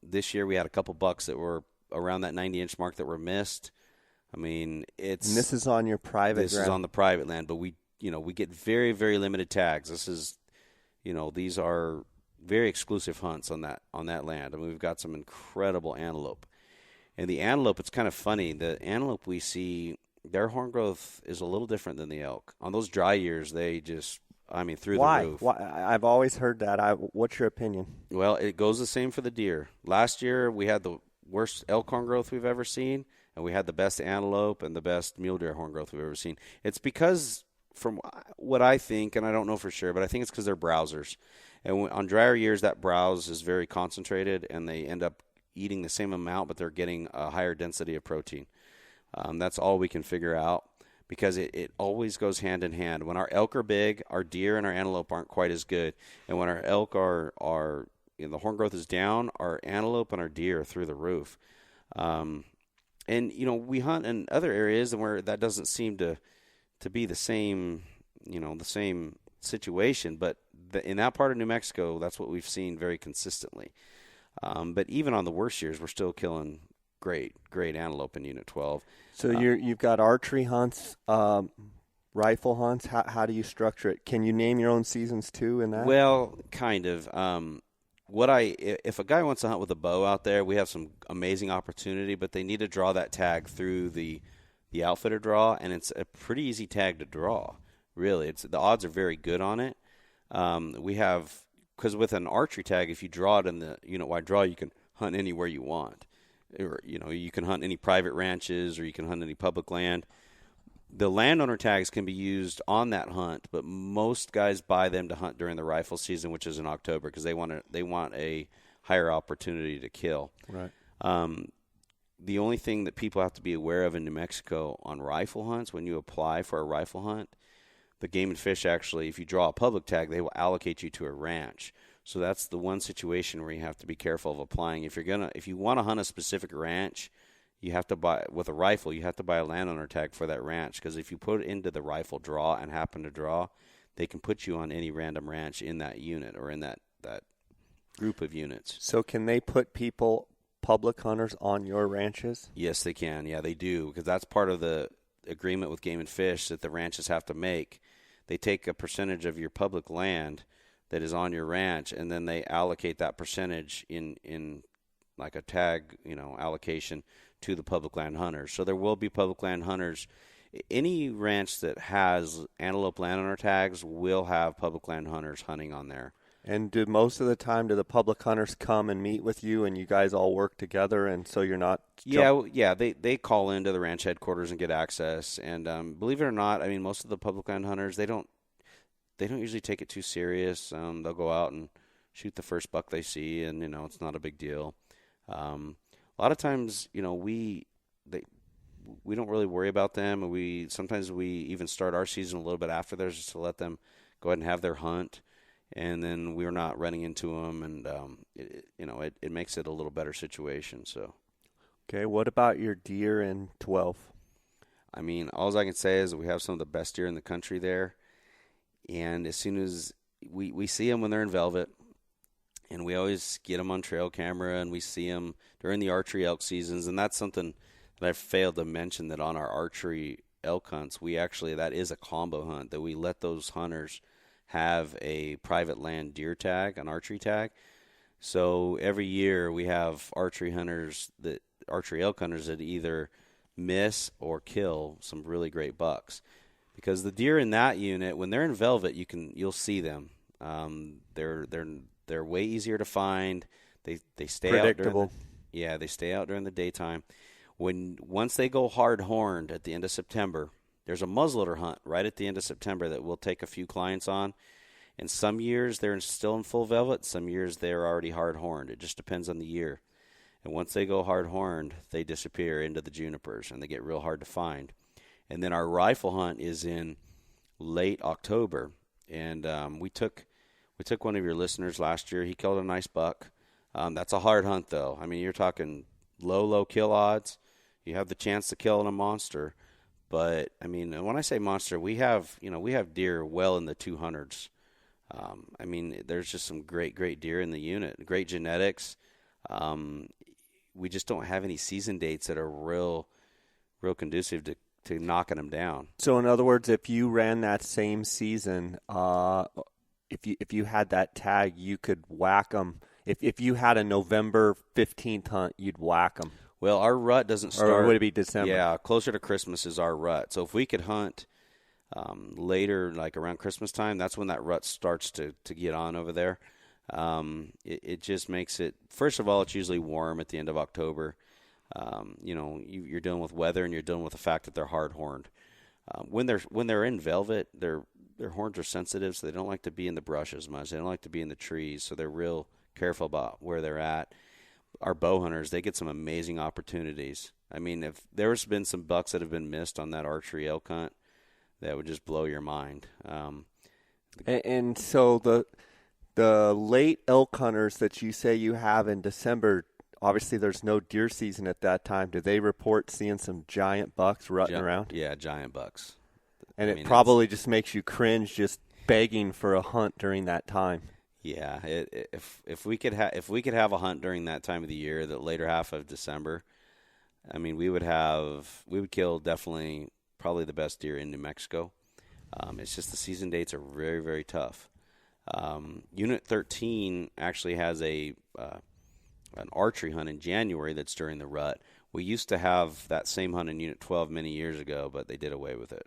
This year we had a couple bucks that were around that 90-inch mark that were missed. I mean, And this is on your private ground? This is on the private land, but we get very, very limited tags. This is, these are very exclusive hunts on that land. I mean, we've got some incredible antelope. And the antelope, it's kind of funny. The antelope we see, their horn growth is a little different than the elk. On those dry years, they just, through the roof. Why? I've always heard that. What's your opinion? Well, it goes the same for the deer. Last year, we had the worst elk horn growth we've ever seen, and we had the best antelope and the best mule deer horn growth we've ever seen. It's because, from what I think, and I don't know for sure, but I think it's because they're browsers. And on drier years, that browse is very concentrated, and they end up eating the same amount, but they're getting a higher density of protein. That's all we can figure out, because it always goes hand in hand. When our elk are big, our deer and our antelope aren't quite as good. And when our elk are the horn growth is down, our antelope and our deer are through the roof. And, we hunt in other areas where that doesn't seem to be the same, the same situation, but in that part of New Mexico, that's what we've seen very consistently. But even on the worst years, we're still killing great antelope in Unit 12. So you've got archery hunts, rifle hunts. How do you structure it? Can you name your own seasons too in that? Well, kind of. If a guy wants to hunt with a bow out there, we have some amazing opportunity, but they need to draw that tag through the outfitter draw, and it's a pretty easy tag to draw. Really, the odds are very good on it. Because with an archery tag, if you draw it in the unit-wide draw, you can hunt anywhere you want. Or, you can hunt any private ranches, or you can hunt any public land. The landowner tags can be used on that hunt, but most guys buy them to hunt during the rifle season, which is in October, because they want a higher opportunity to kill. Right. The only thing that people have to be aware of in New Mexico on rifle hunts, when you apply for a rifle hunt, the Game and Fish actually, if you draw a public tag, they will allocate you to a ranch. So that's the one situation where you have to be careful of applying. If you want to hunt a specific ranch, you have to buy, with a rifle, you have to buy a landowner tag for that ranch, because if you put it into the rifle draw and happen to draw, they can put you on any random ranch in that unit or in that group of units. So can they put public hunters on your ranches? Yes, they can. Yeah, they do, because that's part of the agreement with Game and Fish that the ranches have to make. They take a percentage of your public land that is on your ranch, and then they allocate that percentage in like a tag, allocation to the public land hunters. So there will be public land hunters. Any ranch that has antelope landowner tags will have public land hunters hunting on there. And do most of the time, do the public hunters come and meet with you, and you guys all work together, and so you're not? Yeah. They call into the ranch headquarters and get access. And believe it or not, I mean, most of the public land hunters, they don't usually take it too serious. They'll go out and shoot the first buck they see, and it's not a big deal. A lot of times, we don't really worry about them, and sometimes we even start our season a little bit after theirs, just to let them go ahead and have their hunt, and then we're not running into them, and it makes it a little better situation. So, okay, what about your deer in 12? I mean, all I can say is that we have some of the best deer in the country there, and as soon as we see them when they're in velvet. And we always get them on trail camera, and we see them during the archery elk seasons. And that's something that I failed to mention, that on our archery elk hunts, that is a combo hunt, that we let those hunters have a private land deer tag, an archery tag. So every year we have archery elk hunters that either miss or kill some really great bucks. Because the deer in that unit, when they're in velvet, you'll see them. They're way easier to find. They stay predictable. They stay out during the daytime. Once they go hard horned at the end of September, there's a muzzleloader hunt right at the end of September that we'll take a few clients on. And some years they're still in full velvet. Some years they're already hard horned. It just depends on the year. And once they go hard horned, they disappear into the junipers, and they get real hard to find. And then our rifle hunt is in late October, and we took one of your listeners last year. He killed a nice buck. That's a hard hunt, though. I mean, you're talking low kill odds. You have the chance to kill a monster. But, I mean, when I say monster, we have deer well in the 200s. I mean, there's just some great deer in the unit, great genetics. We just don't have any season dates that are real conducive to knocking them down. So, in other words, if you ran that same season, if you had that tag, you could whack them. If you had a November 15th hunt, you'd whack them. Well, our rut doesn't start. Or would it be December? Yeah, closer to Christmas is our rut. So if we could hunt later, like around Christmas time, that's when that rut starts to get on over there. It just makes it, first of all, it's usually warm at the end of October. You're dealing with weather, and you're dealing with the fact that they're hard horned. When they're in velvet, their horns are sensitive, so they don't like to be in the brush as much. They don't like to be in the trees, so they're real careful about where they're at. Our bow hunters, they get some amazing opportunities. I mean, if there's been some bucks that have been missed on that archery elk hunt, that would just blow your mind. And so the late elk hunters that you say you have in December, obviously there's no deer season at that time. Do they report seeing some giant bucks rutting around? Yeah, giant bucks. And it probably just makes you cringe just begging for a hunt during that time. Yeah, if we could have a hunt during that time of the year, the later half of December, I mean, we would kill definitely probably the best deer in New Mexico. It's just the season dates are very, very tough. Unit 13 actually has an archery hunt in January that's during the rut. We used to have that same hunt in Unit 12 many years ago, but they did away with it.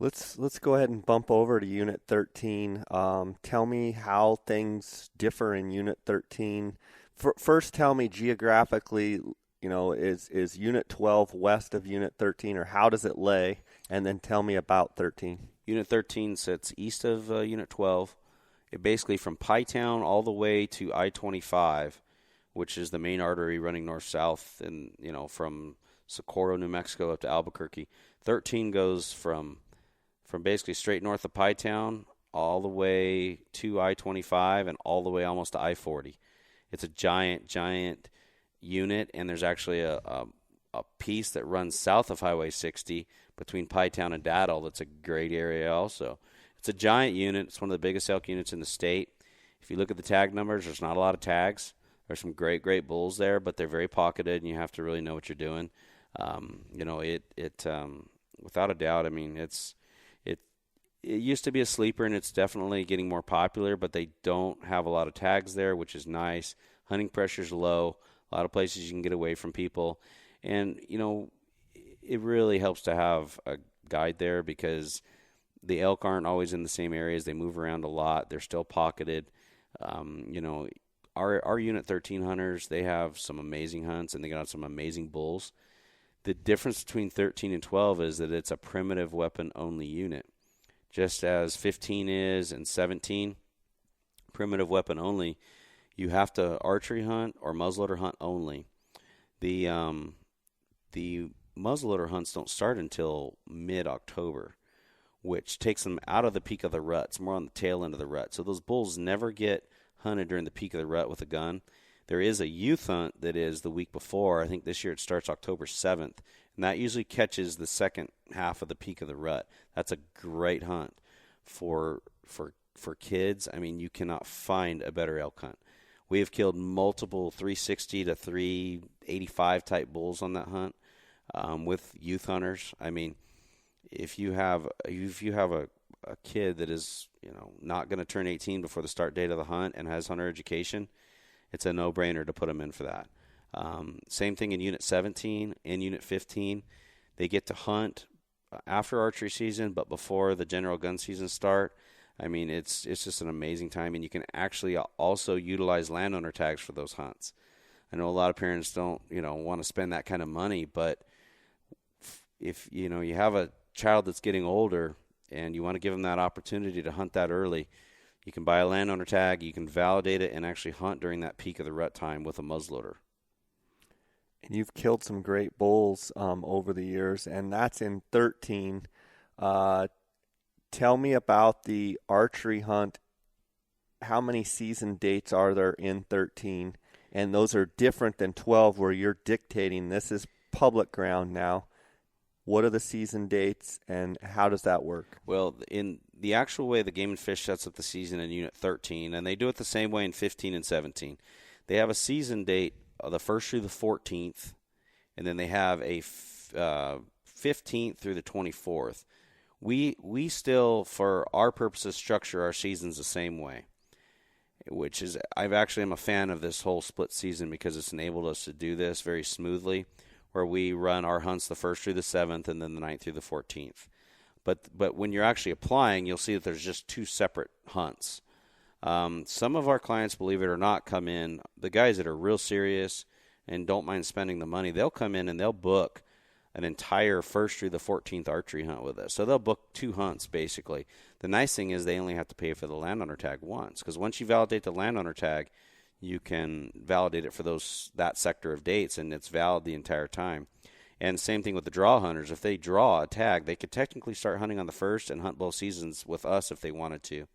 Let's go ahead and bump over to Unit 13. Tell me how things differ in Unit 13. First, tell me geographically, is Unit 12 west of Unit 13, or how does it lay? And then tell me about 13. Unit 13 sits east of Unit 12. It basically from Pytown all the way to I-25, which is the main artery running north-south, and from Socorro, New Mexico, up to Albuquerque. 13 goes from basically straight north of Pytown all the way to I-25 and all the way almost to I-40. It's a giant unit, and there's actually a piece that runs south of Highway 60 between Pytown and Daddle. That's a great area also. It's a giant unit. It's one of the biggest elk units in the state. If you look at the tag numbers, there's not a lot of tags. There's some great bulls there, but they're very pocketed, and you have to really know what you're doing. Without a doubt, I mean, it used to be a sleeper, and it's definitely getting more popular, but they don't have a lot of tags there, which is nice. Hunting pressure's low. A lot of places you can get away from people. And, it really helps to have a guide there because the elk aren't always in the same areas. They move around a lot. They're still pocketed. Our Unit 13 hunters, they have some amazing hunts, and they got some amazing bulls. The difference between 13 and 12 is that it's a primitive weapon-only unit. Just as 15 is and 17, primitive weapon only, you have to archery hunt or muzzleloader hunt only. The muzzleloader hunts don't start until mid-October, which takes them out of the peak of the rut. It's more on the tail end of the rut. So those bulls never get hunted during the peak of the rut with a gun. There is a youth hunt that is the week before. I think this year it starts October 7th, and that usually catches the second half of the peak of the rut. That's a great hunt for kids. I mean, you cannot find a better elk hunt. We have killed multiple 360 to 385 type bulls on that hunt with youth hunters. I mean, if you have a kid that is not going to turn 18 before the start date of the hunt and has hunter education, it's a no-brainer to put them in for that. Same thing in Unit 17 and Unit 15. They get to hunt after archery season, but before the general gun season start. I mean, it's just an amazing time, and you can actually also utilize landowner tags for those hunts. I know a lot of parents don't, want to spend that kind of money, but if, you have a child that's getting older and you want to give them that opportunity to hunt that early, you can buy a landowner tag, you can validate it, and actually hunt during that peak of the rut time with a muzzleloader. And you've killed some great bulls over the years, and that's in 13. Tell me about the archery hunt. How many season dates are there in 13? And those are different than 12 where you're dictating this is public ground now. What are the season dates, and how does that work? Well, in the actual way the Game and Fish sets up the season in Unit 13, and they do it the same way in 15 and 17, they have a season date the 1st through the 14th, and then they have a 15th through the 24th. We still, for our purposes, structure our seasons the same way, which is I'm a fan of this whole split season because it's enabled us to do this very smoothly, where we run our hunts the 1st through the 7th and then the 9th through the 14th. But when you're actually applying, you'll see that there's just two separate hunts. Some of our clients, believe it or not, come in, the guys that are real serious and don't mind spending the money, they'll come in and they'll book an entire 1st through the 14th archery hunt with us. So they'll book two hunts, basically. The nice thing is they only have to pay for the landowner tag once, because once you validate the landowner tag, you can validate it for that sector of dates, and it's valid the entire time. And same thing with the draw hunters. If they draw a tag, they could technically start hunting on the 1st and hunt both seasons with us if they wanted to.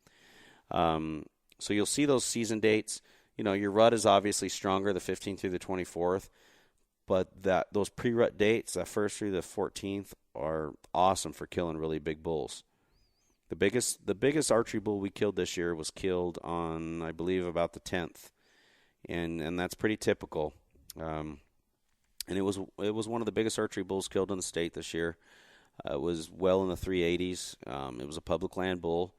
So you'll see those season dates. Your rut is obviously stronger, the 15th through the 24th, but those pre-rut dates, the 1st through the 14th, are awesome for killing really big bulls. The biggest archery bull we killed this year was killed on, I believe, about the 10th, and that's pretty typical. And it was one of the biggest archery bulls killed in the state this year. It was well in the 380s. It was a public land bull.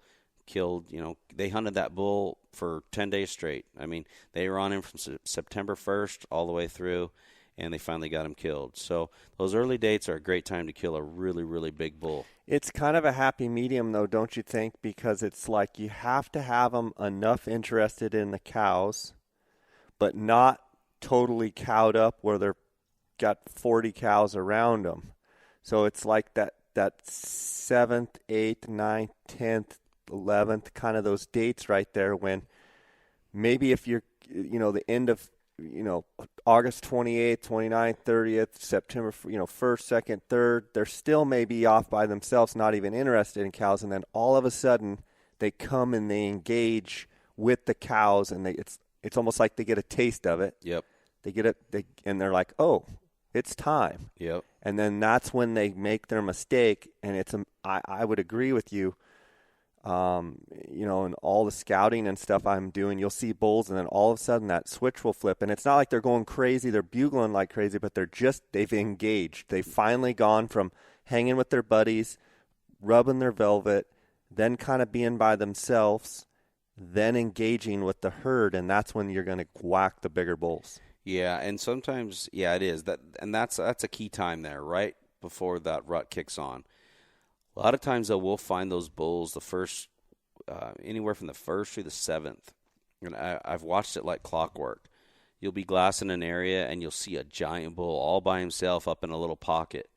Killed, they hunted that bull for 10 days straight. I mean, they were on him from September 1st all the way through, and they finally got him killed. So those early dates are a great time to kill a really, really big bull. It's kind of a happy medium, though, don't you think? Because it's like you have to have them enough interested in the cows, but not totally cowed up where they're got 40 cows around them. So it's like that that 7th, 8th, 9th, 10th, 11th, kind of those dates right there when maybe if you're, the end of, August 28th, 29th, 30th, September, 1st, 2nd, 3rd, they're still maybe off by themselves, not even interested in cows. And then all of a sudden they come and they engage with the cows, and it's almost like they get a taste of it. Yep. They get it, and they're like, oh, it's time. Yep. And then that's when they make their mistake. And I would agree with you. And all the scouting and stuff I'm doing, you'll see bulls, and then all of a sudden that switch will flip. And it's not like they're going crazy, they're bugling like crazy, but they've engaged. They've finally gone from hanging with their buddies, rubbing their velvet, then kind of being by themselves, then engaging with the herd, and that's when you're going to whack the bigger bulls. Yeah, and sometimes, it is. That's a key time there, right before that rut kicks on. A lot of times, though, we'll find those bulls the first, anywhere from the 1st through the 7th. And I've watched it like clockwork. You'll be glassing an area, and you'll see a giant bull all by himself up in a little pocket.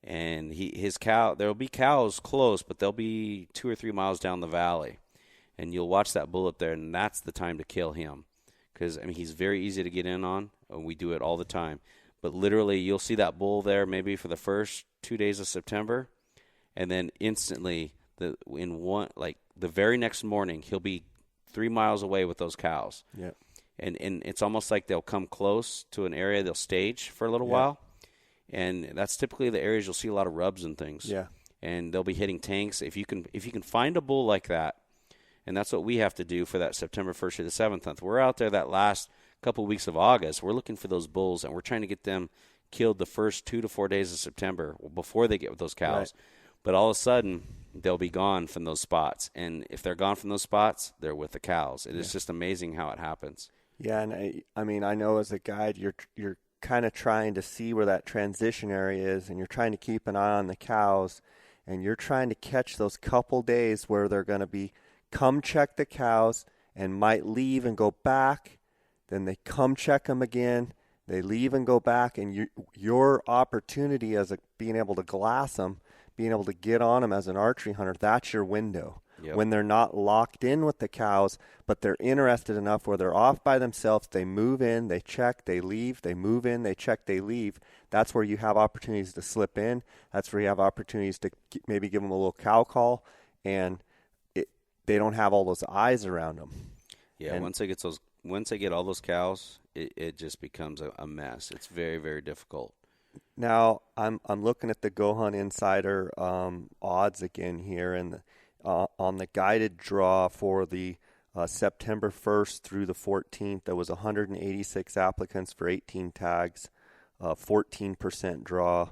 And there'll be cows close, but they'll be 2 or 3 miles down the valley. And you'll watch that bull up there, and that's the time to kill him. Because, he's very easy to get in on, and we do it all the time. But literally, you'll see that bull there maybe for the first 2 days of September, and then instantly, the very next morning, he'll be 3 miles away with those cows. Yeah. And it's almost like they'll come close to an area, they'll stage for a little while, and that's typically the areas you'll see a lot of rubs and things. Yeah. And they'll be hitting tanks. If you can find a bull like that, and that's what we have to do for that September 1st to the 7th. We're out there that last couple weeks of August. We're looking for those bulls, and we're trying to get them killed the first 2 to 4 days of September before they get with those cows. Right. But all of a sudden, they'll be gone from those spots. And if they're gone from those spots, they're with the cows. It is just amazing how it happens. Yeah, and I know as a guide, you're kind of trying to see where that transition area is, and you're trying to keep an eye on the cows, and you're trying to catch those couple days where they're going to be come check the cows and might leave and go back. Then they come check them again. They leave and go back, and your opportunity as being able to glass them, being able to get on them as an archery hunter, that's your window. Yep. When they're not locked in with the cows, but they're interested enough where they're off by themselves, they move in, they check, they leave, they move in, they check, they leave. That's where you have opportunities to slip in. That's where you have opportunities to maybe give them a little cow call, and they don't have all those eyes around them. Yeah, and once they get all those cows, it just becomes a mess. It's very, very difficult. Now I'm looking at the Go Hunt Insider odds again here, and on the guided draw for the September 1st through the 14th, there was 186 applicants for 18 tags, 14% draw.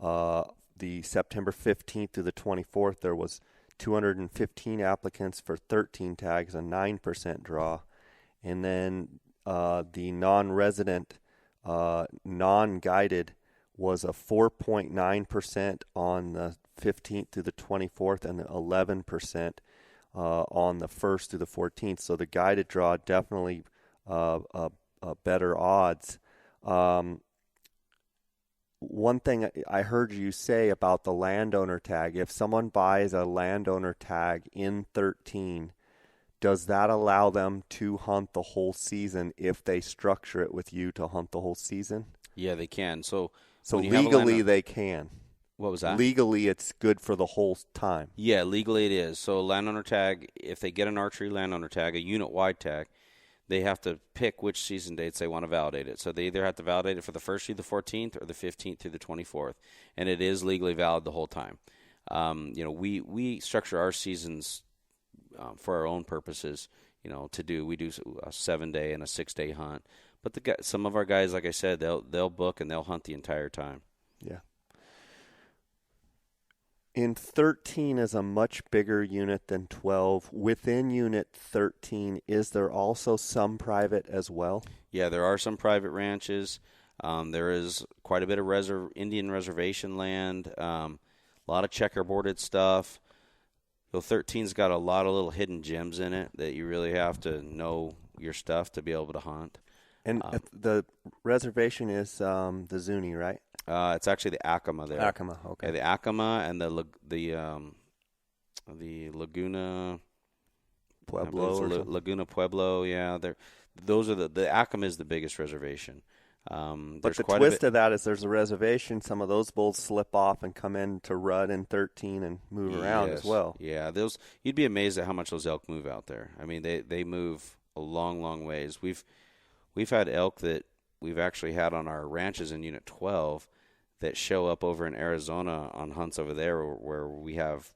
The September 15th through the 24th, there was 215 applicants for 13 tags, a 9% draw. And then the non-resident, non-guided was a 4.9% on the 15th through the 24th, and 11% on the 1st through the 14th. So the guided draw definitely better odds. One thing I heard you say about the landowner tag, if someone buys a landowner tag in 13, does that allow them to hunt the whole season if they structure it with you to hunt the whole season? Yeah, they can. So legally they can. What was that? Legally, it's good for the whole time. Yeah, legally it is. So a landowner tag, if they get an archery landowner tag, a unit-wide tag, they have to pick which season dates they want to validate it. So they either have to validate it for the 1st through the 14th or the 15th through the 24th, and it is legally valid the whole time. We structure our seasons for our own purposes. We do a 7-day and a 6-day hunt. But some of our guys, like I said, they'll book and they'll hunt the entire time. Yeah. In 13 is a much bigger unit than 12. Within Unit 13, is there also some private as well? Yeah, there are some private ranches. There is quite a bit of Indian reservation land, a lot of checkerboarded stuff. So 13's got a lot of little hidden gems in it that you really have to know your stuff to be able to hunt. And the reservation is the Zuni, right? It's actually the Acoma there. Acoma, okay. Yeah, the Acoma and the Laguna Pueblo or Laguna Pueblo. Yeah, those are the Acoma is the biggest reservation. But the twist of that is there's a reservation. Some of those bulls slip off and come in to rut in 13 and move around as well. Yeah, you'd be amazed at how much those elk move out there. I mean, they move a long, long ways. We've had elk that we've actually had on our ranches in Unit 12 that show up over in Arizona on hunts over there where we have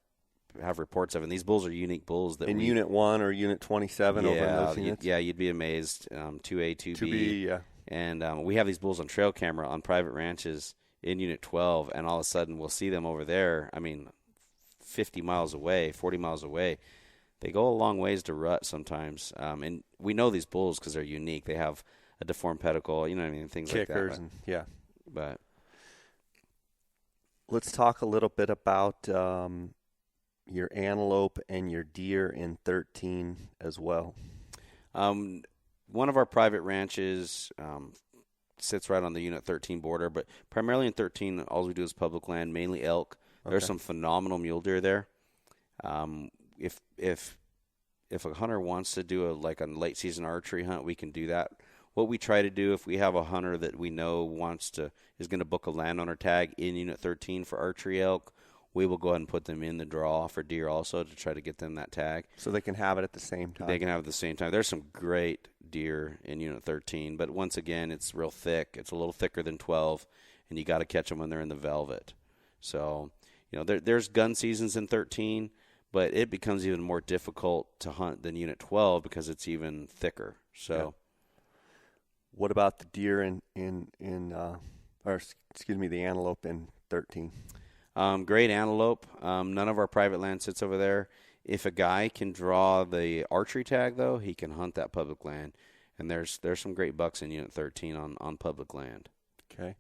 reports of. And these bulls are unique bulls. That Unit 1 or Unit 27 over in those units? Yeah, you'd be amazed. 2A, 2B. 2B, yeah. And we have these bulls on trail camera on private ranches in Unit 12, and all of a sudden we'll see them over there. I mean, 50 miles away, 40 miles away. They go a long ways to rut sometimes. And we know these bulls because they're unique. They have a deformed pedicle, you know what I mean, things Kickers like that. And, yeah. But let's talk a little bit about your antelope and your deer in 13 as well. One of our private ranches sits right on the Unit 13 border, but primarily in 13, all we do is public land, mainly elk. Okay. There's some phenomenal mule deer there. If a hunter wants to do a late season archery hunt, we can do that. What we try to do, if we have a hunter that we know is going to book a landowner tag in Unit 13 for archery elk, we will go ahead and put them in the draw for deer also to try to get them that tag. So they can have it at the same time. They can have it at the same time. There's some great deer in Unit 13, but once again, it's real thick. It's a little thicker than 12, and you got to catch them when they're in the velvet. So, there's gun seasons in 13, but it becomes even more difficult to hunt than Unit 12 because it's even thicker. So, yeah. What about the deer the antelope in 13? Great antelope. None of our private land sits over there. If a guy can draw the archery tag, though, he can hunt that public land. And there's some great bucks in Unit 13 on public land. Okay.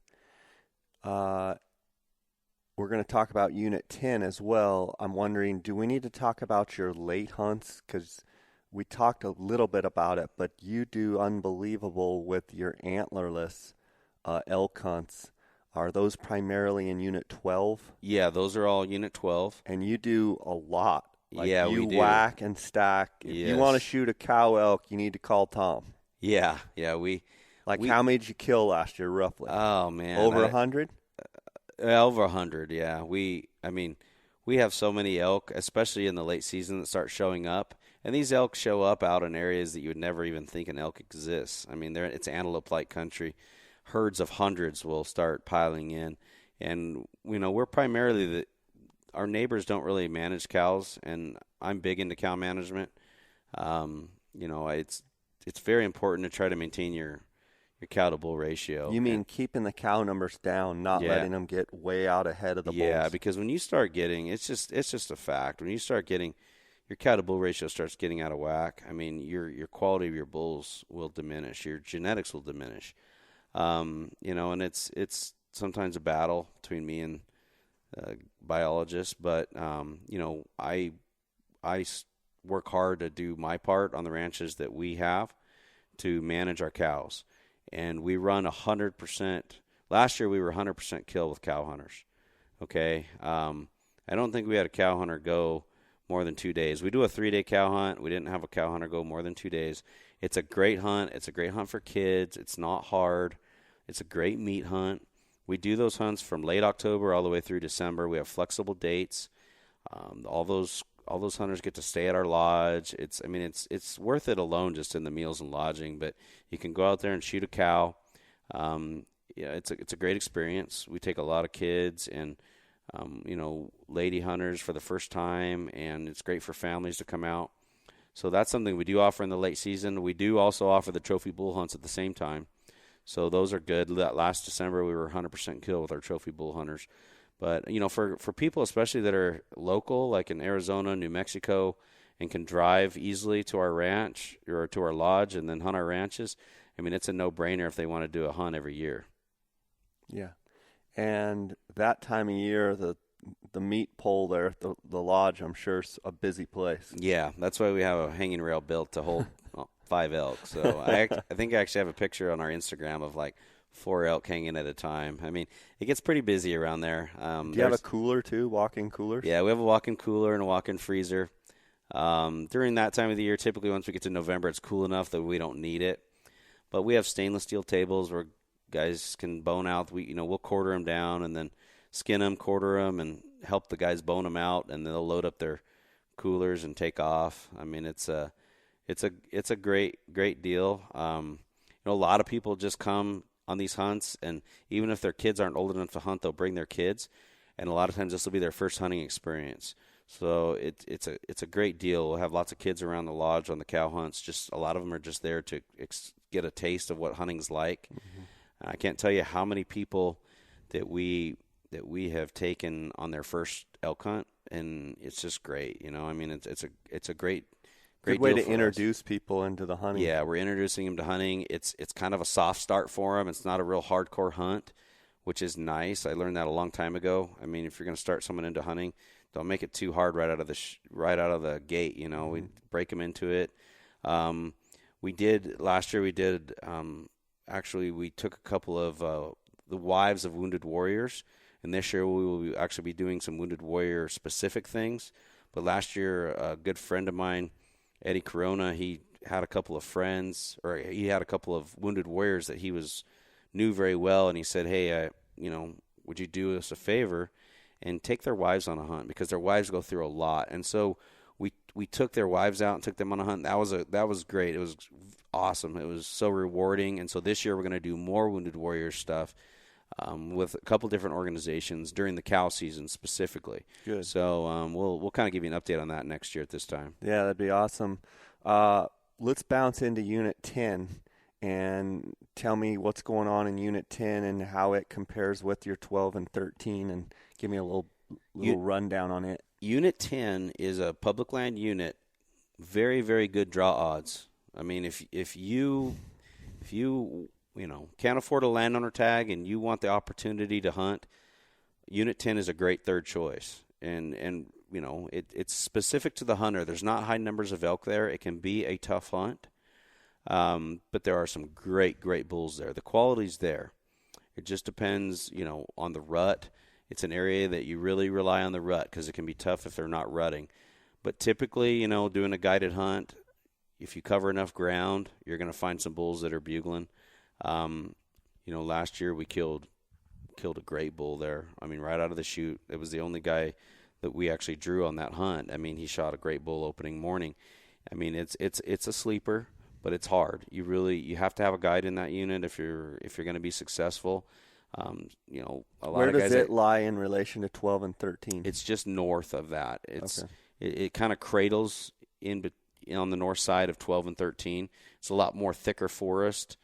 We're going to talk about Unit 10 as well. I'm wondering, do we need to talk about your late hunts? Because we talked a little bit about it, but you do unbelievable with your antlerless elk hunts. Are those primarily in Unit 12? Yeah, those are all Unit 12. And you do a lot. Yeah, we do. You whack and stack. If you want to shoot a cow elk, you need to call Tom. Yeah. How many did you kill last year, roughly? Oh, man. Over 100? Over 100, yeah. We have so many elk, especially in the late season, that start showing up. And these elk show up out in areas that you would never even think an elk exists. I mean, it's antelope-like country. Herds of hundreds will start piling in. And, we're primarily our neighbors don't really manage cows, and I'm big into cow management. It's very important to try to maintain your cow to bull ratio. You mean keeping the cow numbers down, not letting them get way out ahead of the bulls? Yeah, because when you start getting, it's just a fact. When you start getting, your cow to bull ratio starts getting out of whack. I mean, your quality of your bulls will diminish. Your genetics will diminish. And it's sometimes a battle between me and biologists, but I work hard to do my part on the ranches that we have to manage our cows, and we run 100%. Last year we were 100% kill with cow hunters. Okay, I don't think we had a cow hunter go more than 2 days. We do a 3-day cow hunt. We didn't have a cow hunter go more than 2 days. It's a great hunt. It's a great hunt for kids. It's not hard. It's a great meat hunt. We do those hunts from late October all the way through December. We have flexible dates. All those hunters get to stay at our lodge. It's worth it alone just in the meals and lodging. But you can go out there and shoot a cow. It's a great experience. We take a lot of kids and lady hunters for the first time, and it's great for families to come out. So that's something we do offer in the late season. We do also offer the trophy bull hunts at the same time. So those are good. Last December, we were 100% kill with our trophy bull hunters. But, for people especially that are local, like in Arizona, New Mexico, and can drive easily to our ranch or to our lodge and then hunt our ranches, it's a no-brainer if they want to do a hunt every year. Yeah. And that time of year, the meat pole there, the lodge, I'm sure, is a busy place. Yeah, that's why we have a hanging rail built to hold 5 elk. So I think I actually have a picture on our Instagram of 4 elk hanging at a time. I mean, it gets pretty busy around there. Do you have a cooler too, walk-in cooler? Yeah, we have a walk-in cooler and a walk-in freezer. During that time of the year, typically once we get to November, it's cool enough that we don't need it. But we have stainless steel tables where guys can bone out. We'll quarter them down and then skin them, quarter them, and help the guys bone them out, and they'll load up their coolers and take off. I mean, it's a great deal. A lot of people just come on these hunts, and even if their kids aren't old enough to hunt, they'll bring their kids, and a lot of times this will be their first hunting experience. So it's a great deal. We'll have lots of kids around the lodge on the cow hunts. Just a lot of them are just there to get a taste of what hunting's like. Mm-hmm. I can't tell you how many people that we have taken on their first elk hunt, and it's just great. I mean, it's a great way to introduce people into the hunting. Yeah, we're introducing them to hunting. It's kind of a soft start for them. It's not a real hardcore hunt, which is nice. I learned that a long time ago. I mean, if you're going to start someone into hunting, don't make it too hard right out of the gate. Mm-hmm. We break them into it. Last year. Actually, we took a couple of the wives of wounded warriors, and this year we will actually be doing some wounded warrior specific things. But last year, a good friend of mine, Eddie Corona, he had a couple of friends, or he had a couple of wounded warriors that he knew very well, and he said, "Hey, would you do us a favor and take their wives on a hunt, because their wives go through a lot." And so we took their wives out and took them on a hunt. That was great. It was awesome. It was so rewarding. And so this year we're going to do more wounded warrior stuff with a couple different organizations during the cow season specifically. Good. So we'll kind of give you an update on that next year at this time. Yeah, that'd be awesome. Let's bounce into Unit 10 and tell me what's going on in Unit 10 and how it compares with your 12 and 13, and give me a little rundown on it. Unit 10 is a public land unit, very, very good draw odds. I mean, if you can't afford a landowner tag and you want the opportunity to hunt, Unit 10 is a great third choice. And it's specific to the hunter. There's not high numbers of elk there. It can be a tough hunt, but there are some great bulls there. The quality's there. It just depends, on the rut. It's an area that you really rely on the rut, because it can be tough if they're not rutting. But typically, doing a guided hunt, if you cover enough ground, you're going to find some bulls that are bugling. Last year we killed a great bull there. I mean, right out of the chute. It was the only guy that we actually drew on that hunt. I mean, he shot a great bull opening morning. I mean, it's a sleeper, but it's hard. You have to have a guide in that unit if you're going to be successful. A lot Where of guys. Where does it lie in relation to 12 and 13? It's just north of that. Okay. It kind of cradles on the north side of 12 and 13. It's a lot more thicker forest.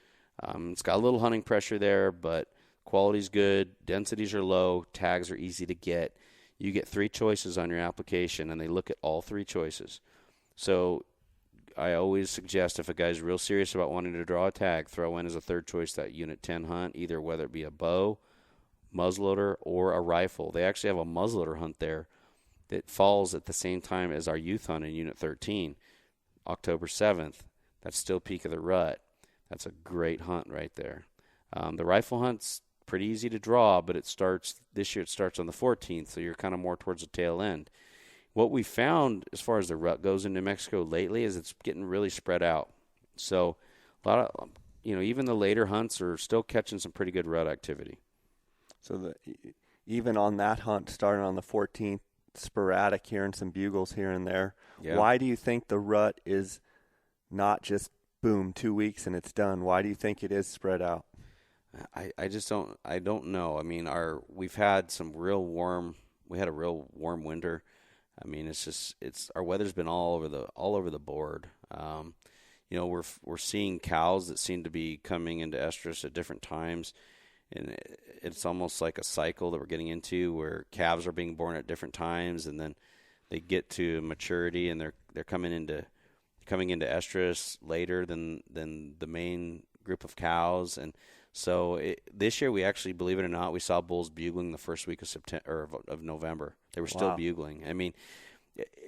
It's got a little hunting pressure there, but quality's good. Densities are low. Tags are easy to get. You get 3 choices on your application, and they look at all 3 choices. So I always suggest, if a guy's real serious about wanting to draw a tag, throw in as a third choice that Unit 10 hunt, either whether it be a bow, muzzleloader, or a rifle. They actually have a muzzleloader hunt there that falls at the same time as our youth hunt in Unit 13, October 7th. That's still peak of the rut. That's a great hunt right there. The rifle hunt's pretty easy to draw, but this year it starts on the 14th, so you're kind of more towards the tail end. What we found as far as the rut goes in New Mexico lately is it's getting really spread out. So a lot of, even the later hunts are still catching some pretty good rut activity. So even on that hunt starting on the 14th, sporadic, hearing some bugles here and there. Yeah. Why do you think the rut is not just boom, 2 weeks and it's done? Why do you think it is spread out? I just don't know. I mean, we've had we had a real warm winter. I mean, our weather's been all over the board. We're seeing cows that seem to be coming into estrus at different times, and it's almost like a cycle that we're getting into where calves are being born at different times, and then they get to maturity and they're coming into estrus later than the main group of cows. And so this year we actually, believe it or not, we saw bulls bugling the first week of September or of November. They were still bugling. I mean,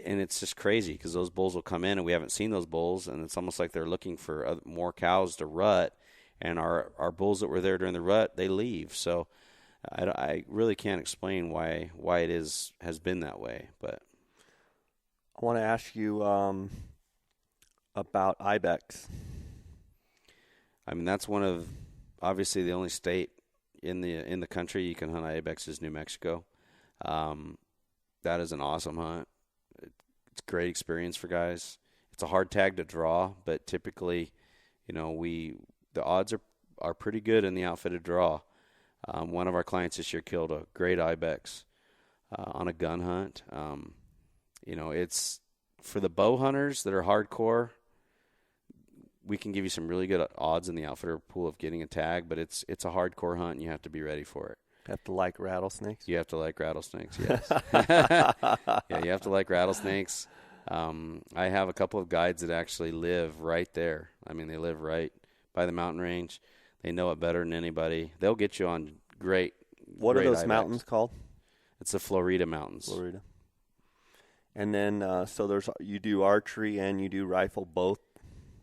and it's just crazy because those bulls will come in and we haven't seen those bulls, and it's almost like they're looking for more cows to rut, and our bulls that were there during the rut, they leave. So I really can't explain why it has been that way. But I want to ask you about Ibex. I mean, that's one of obviously the only state in the country you can hunt Ibex is New Mexico. That is an awesome hunt. It's a great experience for guys. It's a hard tag to draw, but typically, the odds are pretty good in the outfitted draw. One of our clients this year killed a great Ibex on a gun hunt. It's for the bow hunters that are hardcore. We can give you some really good odds in the outfitter pool of getting a tag, but it's a hardcore hunt, and you have to be ready for it. You have to like rattlesnakes? You have to like rattlesnakes, yes. Yeah, you have to like rattlesnakes. I have a couple of guides that actually live right there. I mean, they live right by the mountain range. They know it better than anybody. They'll get you on great. What great are those Ibex. mountains called? It's the Florida Mountains. Florida. And then, so you do archery and you do rifle both?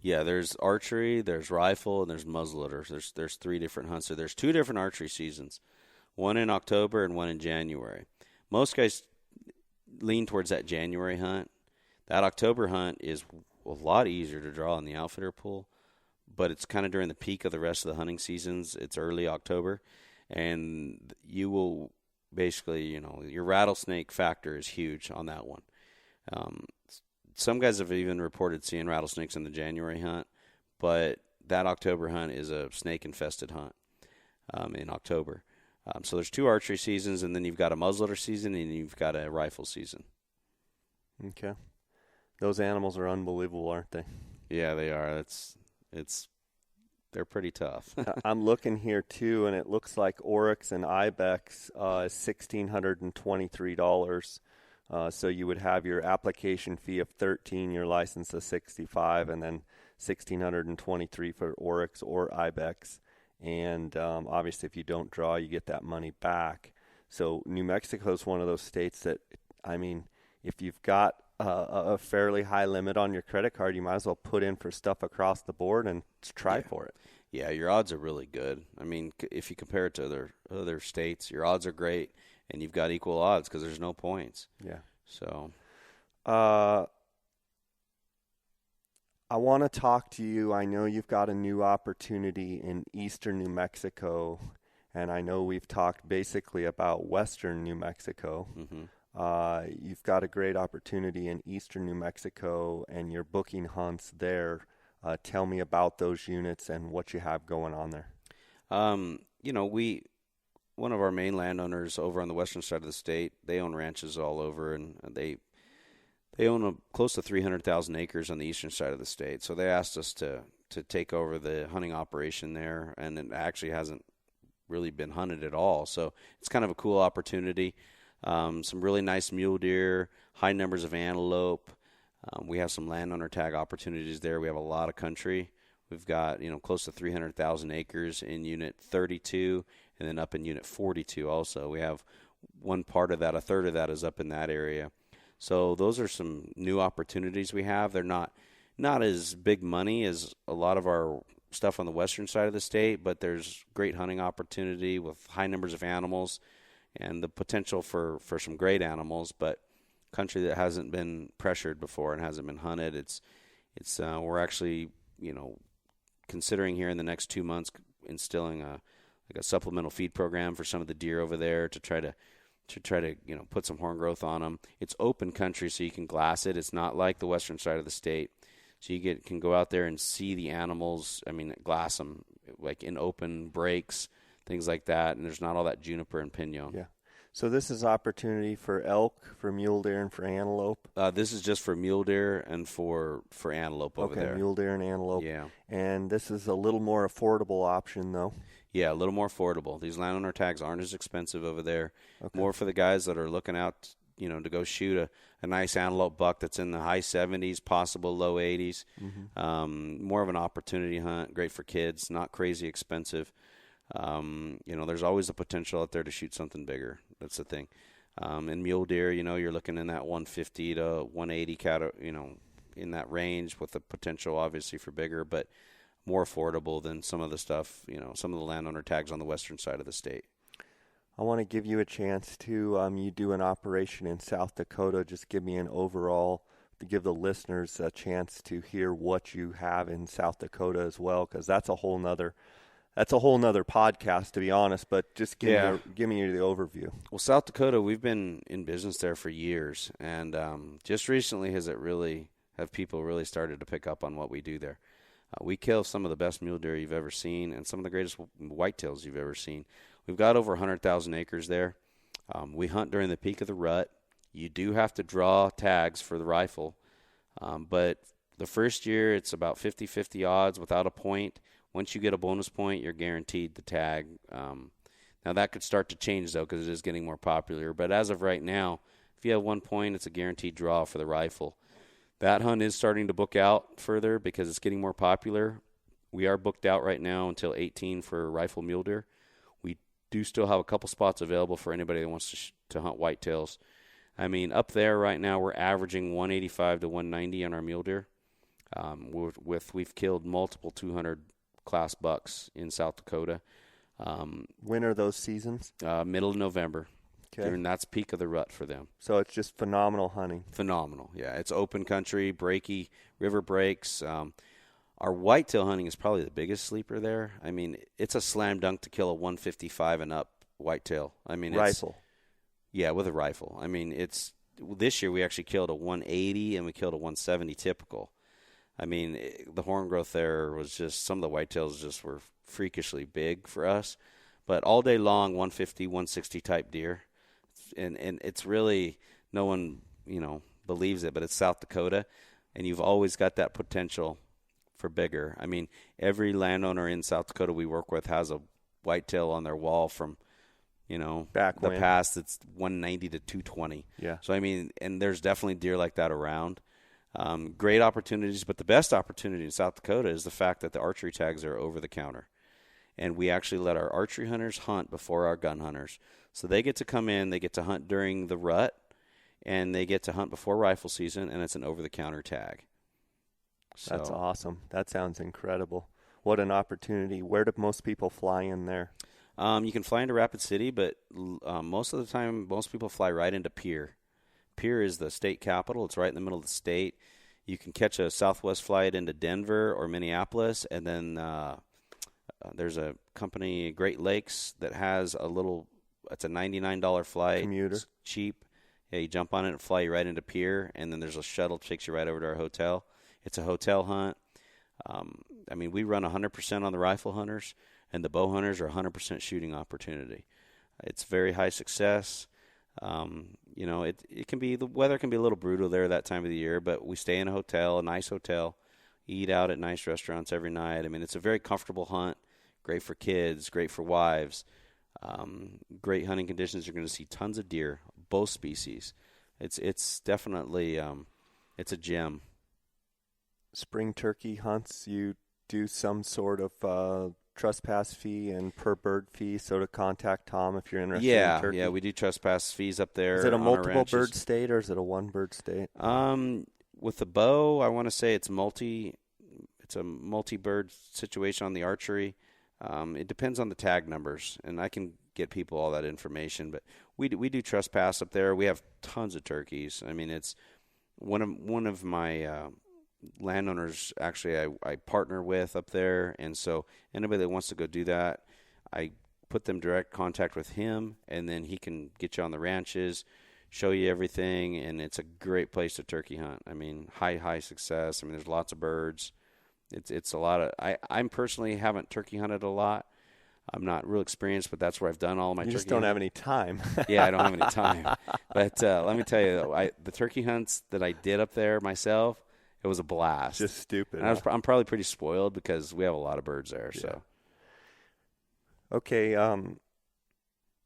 Yeah, there's archery, there's rifle, and there's muzzleloaders. There's 3 different hunts. So there's 2 different archery seasons, one in October and one in January. Most guys lean towards that January hunt. That October hunt is a lot easier to draw in the outfitter pool, but it's kind of during the peak of the rest of the hunting seasons. It's early October, and you will basically, your rattlesnake factor is huge on that one. Some guys have even reported seeing rattlesnakes in the January hunt, but that October hunt is a snake-infested hunt in October. So there's 2 archery seasons, and then you've got a muzzleloader season, and you've got a rifle season. Okay. Those animals are unbelievable, aren't they? Yeah, they are. They're pretty tough. I'm looking here, too, and it looks like Oryx and Ibex is $1,623. So you would have your application fee of $13, your license of $65, and then $1,623 for Oryx or Ibex. And obviously, if you don't draw, you get that money back. So New Mexico is one of those states that, I mean, if you've got a fairly high limit on your credit card, you might as well put in for stuff across the board and try for it. Yeah, your odds are really good. I mean, if you compare it to other states, your odds are great. And you've got equal odds because there's no points. Yeah. So, I want to talk to you. I know you've got a new opportunity in eastern New Mexico, and I know we've talked basically about western New Mexico. mm-hmm. You've got a great opportunity in eastern New Mexico, and you're booking hunts there. Tell me about those units and what you have going on there. One of our main landowners over on the western side of the state, they own ranches all over, and they own close to 300,000 acres on the eastern side of the state. So they asked us to take over the hunting operation there, and it actually hasn't really been hunted at all. So it's kind of a cool opportunity. Some really nice mule deer, high numbers of antelope. We have some landowner tag opportunities there. We have a lot of country. We've got, close to 300,000 acres in Unit 32, and then up in Unit 42 also. We have one part of that, a third of that is up in that area. So those are some new opportunities we have. They're not as big money as a lot of our stuff on the western side of the state, but there's great hunting opportunity with high numbers of animals and the potential for some great animals, but country that hasn't been pressured before and hasn't been hunted. We're actually, considering here in the next 2 months instilling a supplemental feed program for some of the deer over there to try to put some horn growth on them. It's open country, so you can glass it. It's not like the western side of the state, so you can go out there and see the animals. I mean, glass them like in open breaks, things like that. And there's not all that juniper and pinon. Yeah. So this is opportunity for elk, for mule deer, and for antelope? This is just for mule deer and for antelope over there. Okay, mule deer and antelope. Yeah. And this is a little more affordable option, though? Yeah, a little more affordable. These landowner tags aren't as expensive over there. Okay. More for the guys that are looking out, to go shoot a nice antelope buck that's in the high 70s, possible low 80s. Mm-hmm. More of an opportunity hunt, great for kids, not crazy expensive. There's always the potential out there to shoot something bigger. That's the thing. And mule deer, you're looking in that 150 to 180 in that range with the potential obviously for bigger, but more affordable than some of the stuff, some of the landowner tags on the western side of the state. I want to give you a chance to, you do an operation in South Dakota. Just give me an overall, to give the listeners a chance to hear what you have in South Dakota as well, because that's a whole nother podcast, to be honest. But just give me the overview. Well, South Dakota, we've been in business there for years, and just recently have people really started to pick up on what we do there. We kill some of the best mule deer you've ever seen, and some of the greatest whitetails you've ever seen. We've got over 100,000 acres there. We hunt during the peak of the rut. You do have to draw tags for the rifle, but the first year it's about 50-50 odds without a point. Once you get a bonus point, you're guaranteed the tag. Now that could start to change, though, because it is getting more popular. But as of right now, if you have 1 point, it's a guaranteed draw for the rifle. That hunt is starting to book out further because it's getting more popular. We are booked out right now until 18 for rifle mule deer. We do still have a couple spots available for anybody that wants to hunt whitetails. I mean, up there right now, we're averaging 185 to 190 on our mule deer. We've killed multiple 200 class bucks in South Dakota. When are those seasons? Middle of November. Okay. And that's peak of the rut for them. So it's just phenomenal hunting. Phenomenal, yeah. It's open country, breaky, river breaks. Our whitetail hunting is probably the biggest sleeper there. I mean, it's a slam dunk to kill a 155 and up whitetail. I mean, rifle. Yeah, with a rifle. I mean, this year we actually killed a 180 and we killed a 170 typical. I mean, the horn growth there was just, some of the whitetails just were freakishly big for us. But all day long, 150, 160 type deer. And it's really, no one, believes it, but it's South Dakota. And you've always got that potential for bigger. I mean, every landowner in South Dakota we work with has a whitetail on their wall from, back the when. past. It's 190 to 220. Yeah. So, I mean, and there's definitely deer like that around. Great opportunities, but the best opportunity in South Dakota is the fact that the archery tags are over the counter. And we actually let our archery hunters hunt before our gun hunters. So they get to come in, they get to hunt during the rut, and they get to hunt before rifle season, and it's an over-the-counter tag. So, that's awesome. That sounds incredible. What an opportunity. Where do most people fly in there? You can fly into Rapid City, but most of the time, most people fly right into Pierre. Pierre is the state capital. It's right in the middle of the state. You can catch a Southwest flight into Denver or Minneapolis, and then there's a company, Great Lakes, that has it's a $99 flight. Commuter. It's cheap. Yeah, you jump on it and fly you right into Pierre, and then there's a shuttle that takes you right over to our hotel. It's a hotel hunt. I mean, we run 100% on the rifle hunters, and the bow hunters are 100% shooting opportunity. It's very high success. It can be, the weather can be a little brutal there that time of the year, but we stay in a nice hotel, eat out at nice restaurants every night. I mean, it's a very comfortable hunt, great for kids, great for wives, great hunting conditions. You're going to see tons of deer, both species. It's definitely, it's a gem. Spring turkey hunts, you do some sort of trespass fee and per bird fee, so to contact Tom if you're interested in turkey. Yeah, we do trespass fees up there. Is it a multiple bird state or is it a one bird state? With the bow, I want to say it's a multi-bird situation on the archery. It depends on the tag numbers, and I can get people all that information, but we do trespass up there. We have tons of turkeys. I mean, it's one of my landowners actually I partner with up there, and so anybody that wants to go do that, I put them direct contact with him, and then he can get you on the ranches, show you everything, and it's a great place to turkey hunt. I mean, high success. I mean, there's lots of birds. It's a lot of, I'm personally haven't turkey hunted a lot. I'm not real experienced, but that's where I've done all my turkey. You just don't have any time. Yeah, I don't have any time. But let me tell you, the turkey hunts that I did up there myself, it was a blast. Just stupid. And I'm probably pretty spoiled because we have a lot of birds there. Yeah. So, okay.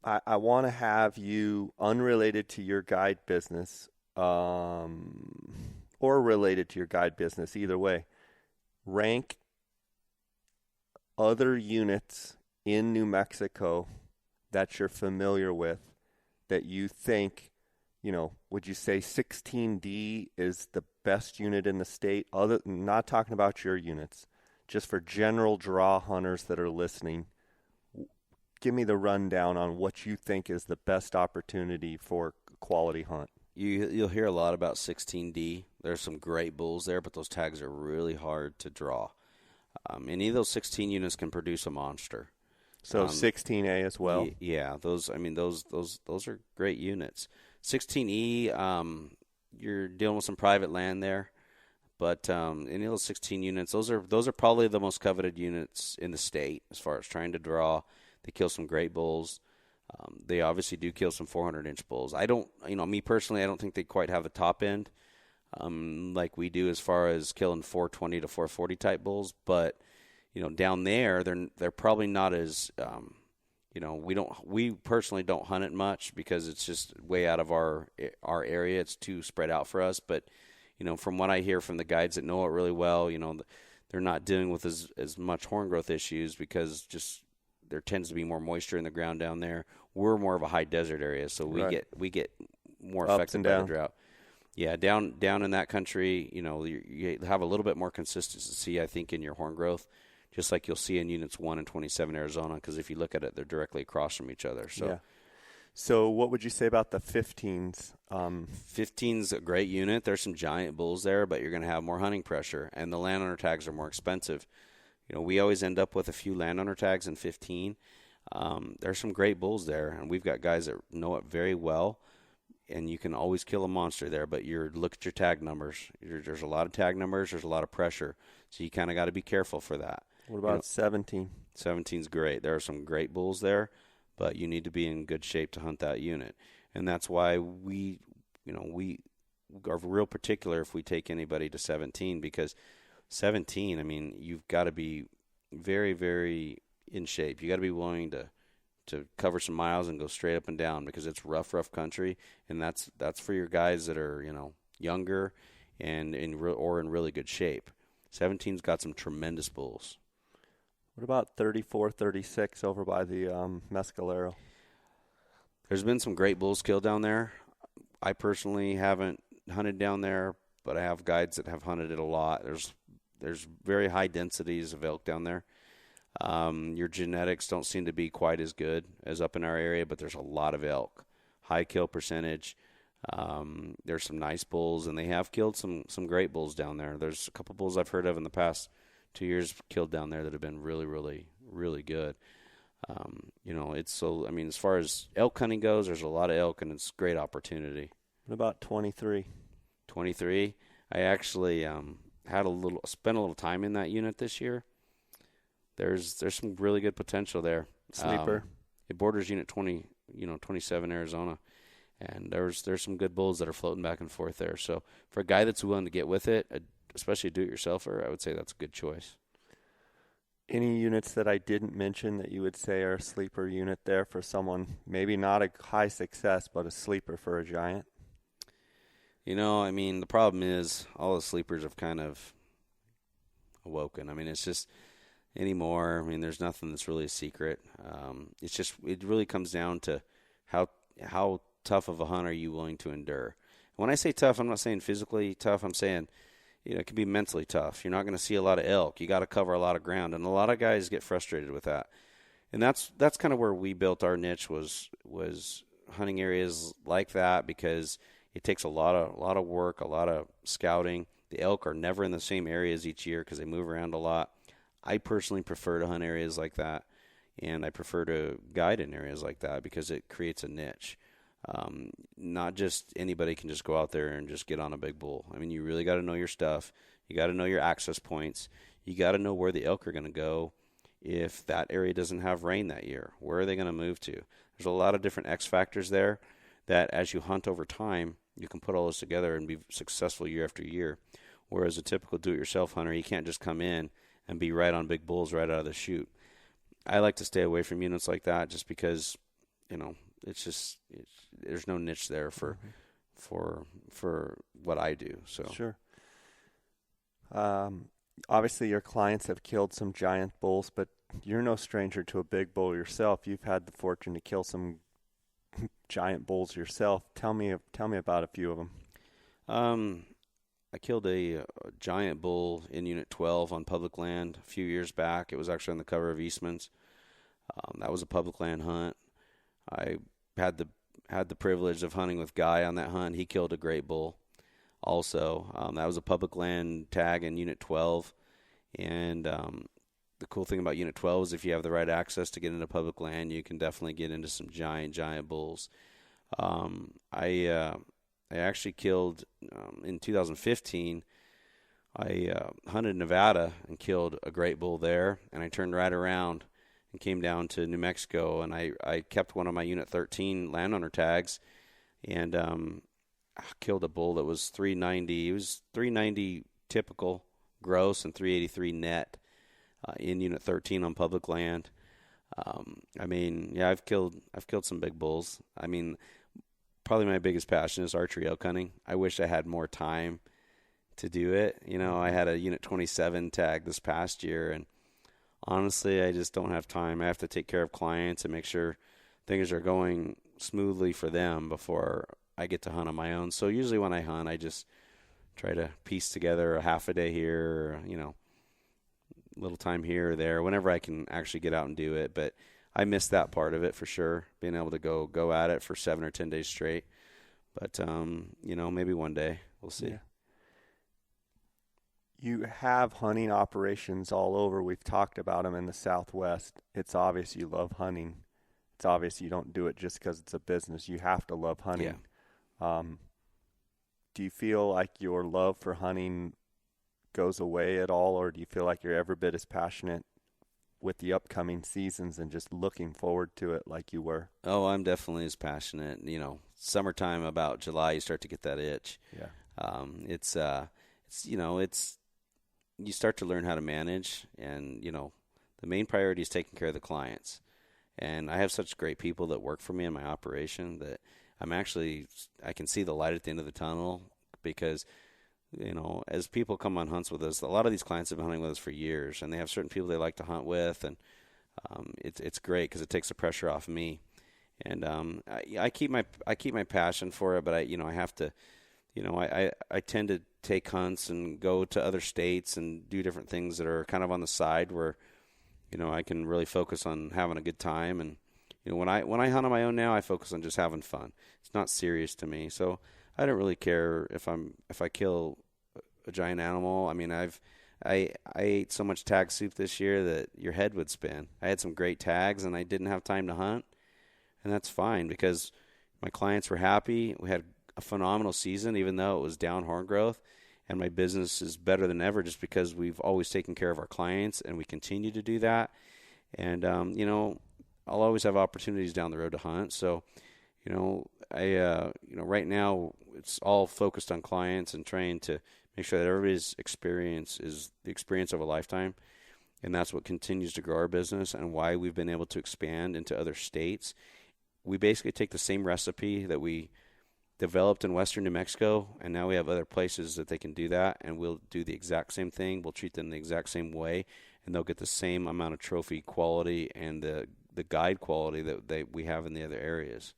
I want to have you, unrelated to your guide business, or related to your guide business, either way, rank other units in New Mexico that you're familiar with that you think, would you say 16D is the best unit in the state? Not talking about your units, just for general draw hunters that are listening, give me the rundown on what you think is the best opportunity for a quality hunt. You'll hear a lot about 16D. There's some great bulls there, but those tags are really hard to draw. Any of those 16 units can produce a monster. So 16A as well. Yeah, those are great units. 16E, you're dealing with some private land there, but any of those 16 units, those are probably the most coveted units in the state as far as trying to draw. They kill some great bulls. They obviously do kill some 400-inch bulls. Me personally, I don't think they quite have the top end like we do as far as killing 420 to 440 type bulls. But down there, they're probably not as we personally don't hunt it much because it's just way out of our area. It's too spread out for us. But from what I hear from the guides that know it really well, they're not dealing with as much horn growth issues because just there tends to be more moisture in the ground down there. We're more of a high desert area, so we get more affected by the drought. Yeah, down in that country, you have a little bit more consistency, I think, in your horn growth, just like you'll see in units 1 and 27 Arizona, because if you look at it, they're directly across from each other. So, yeah. So what would you say about the 15s? 15's a great unit. There's some giant bulls there, but you're going to have more hunting pressure, and the landowner tags are more expensive. We always end up with a few landowner tags in 15. There's some great bulls there, and we've got guys that know it very well, and you can always kill a monster there, but look at your tag numbers. There's a lot of tag numbers. There's a lot of pressure, so you kind of got to be careful for that. What about 17? 17's great. There are some great bulls there, but you need to be in good shape to hunt that unit, and that's why we are real particular if we take anybody to 17 because 17, I mean, you've got to be very, very in shape. You got to be willing to cover some miles and go straight up and down because it's rough country, and that's for your guys that are younger and in really good shape. 17's got some tremendous bulls. What about 34, 36 over by the Mescalero? There's been some great bulls killed down there. I personally haven't hunted down there, but I have guides that have hunted it a lot. There's very high densities of elk down there. Your genetics don't seem to be quite as good as up in our area, but there's a lot of elk. High kill percentage. There's some nice bulls, and they have killed some great bulls down there. There's a couple bulls I've heard of in the past 2 years killed down there that have been really, really, really good. As far as elk hunting goes, there's a lot of elk, and it's a great opportunity. What about 23? 23, I actually spent a little time in that unit this year. There's some really good potential there. Sleeper. It borders unit 20, 27 Arizona, and there's some good bulls that are floating back and forth there. So for a guy that's willing to get with it, especially a do-it-yourselfer, I would say that's a good choice. Any units that I didn't mention that you would say are a sleeper unit there for someone, maybe not a high success, but a sleeper for a giant? The problem is all the sleepers have kind of awoken. It's just anymore. There's nothing that's really a secret. It really comes down to how tough of a hunt are you willing to endure. When I say tough, I'm not saying physically tough. I'm saying, it can be mentally tough. You're not going to see a lot of elk. You got to cover a lot of ground, and a lot of guys get frustrated with that. And that's kind of where we built our niche was hunting areas like that because it takes a lot of work, a lot of scouting. The elk are never in the same areas each year because they move around a lot. I personally prefer to hunt areas like that, and I prefer to guide in areas like that because it creates a niche. Not just anybody can just go out there and just get on a big bull. You really got to know your stuff. You got to know your access points. You got to know where the elk are going to go if that area doesn't have rain that year. Where are they going to move to? There's a lot of different X factors there that as you hunt over time, you can put all those together and be successful year after year. Whereas a typical do-it-yourself hunter, you can't just come in and be right on big bulls right out of the chute. I like to stay away from units like that just because, there's no niche there for what I do. So sure. Obviously, your clients have killed some giant bulls, but you're no stranger to a big bull yourself. You've had the fortune to kill some giant bulls yourself. Tell me about a few of them. killed a giant bull in Unit 12 on public land a few years back. It was actually on the cover of Eastman's. That was a public land hunt. I had the privilege of hunting with Guy on that hunt. He killed a great bull. Also, that was a public land tag in Unit 12, and the cool thing about Unit 12 is if you have the right access to get into public land, you can definitely get into some giant bulls. I actually killed in 2015. I hunted Nevada and killed a great bull there, and I turned right around and came down to New Mexico, and I kept one of my Unit 13 Landowner Tags, and killed a bull that was 390. It was 390 typical gross and 383 net in Unit 13 on public land. I mean, yeah, I've killed some big bulls. I mean, probably my biggest passion is archery elk hunting. I wish I had more time to do it. You know, I had a Unit 27 tag this past year, and honestly, I just don't have time. I have to take care of clients and make sure things are going smoothly for them before I get to hunt on my own. So usually when I hunt, I just try to piece together a half a day here, or, you know, a little time here or there, whenever I can actually get out and do it. But I miss that part of it for sure, being able to go at it for 7 or 10 days straight. But, you know, maybe one day. We'll see. Yeah. You have hunting operations all over. We've talked about them in the Southwest. It's obvious you love hunting. It's obvious you don't do it just because it's a business. You have to love hunting. Yeah. Do you feel like your love for hunting goes away at all, or do you feel like you're every bit as passionate with the upcoming seasons and just looking forward to it like you were? Oh, I'm definitely as passionate. You know, summertime, about July, you start to get that itch. Yeah. It's you know, you start to learn how to manage, and, you know, the main priority is taking care of the clients. And I have such great people that work for me in my operation that I can see the light at the end of the tunnel, because, you know, as people come on hunts with us, a lot of these clients have been hunting with us for years, and they have certain people they like to hunt with, and it's great because it takes the pressure off me. And I keep my passion for it, but I have to, you know, I tend to take hunts and go to other states and do different things that are kind of on the side where, you know, I can really focus on having a good time. And, you know, when I hunt on my own now, I focus on just having fun. It's not serious to me, so I don't really care if I kill a giant animal. I mean, I ate so much tag soup this year that your head would spin. I had some great tags, and I didn't have time to hunt, and that's fine because my clients were happy. We had a phenomenal season, even though it was down horn growth, and my business is better than ever just because we've always taken care of our clients, and we continue to do that. And you know, I'll always have opportunities down the road to hunt. So, you know, right now it's all focused on clients and trying to make sure that everybody's experience is the experience of a lifetime. And that's what continues to grow our business and why we've been able to expand into other states. We basically take the same recipe that we developed in western New Mexico, and now we have other places that they can do that, and we'll do the exact same thing. We'll treat them the exact same way, and they'll get the same amount of trophy quality and the guide quality that we have in the other areas.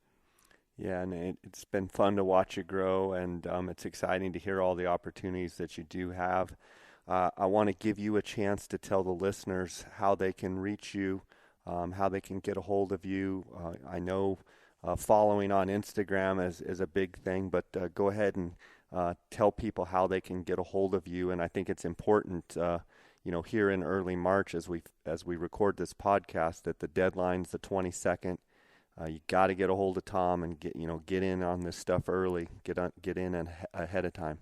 Yeah, and it's been fun to watch you grow, and it's exciting to hear all the opportunities that you do have. I want to give you a chance to tell the listeners how they can reach you, how they can get a hold of you. I know following on Instagram is a big thing, but go ahead and tell people how they can get a hold of you. And I think it's important, you know, here in early March as we record this podcast, that the deadline's the 22nd. You got to get a hold of Tom and get in on this stuff early. Get in and ahead of time.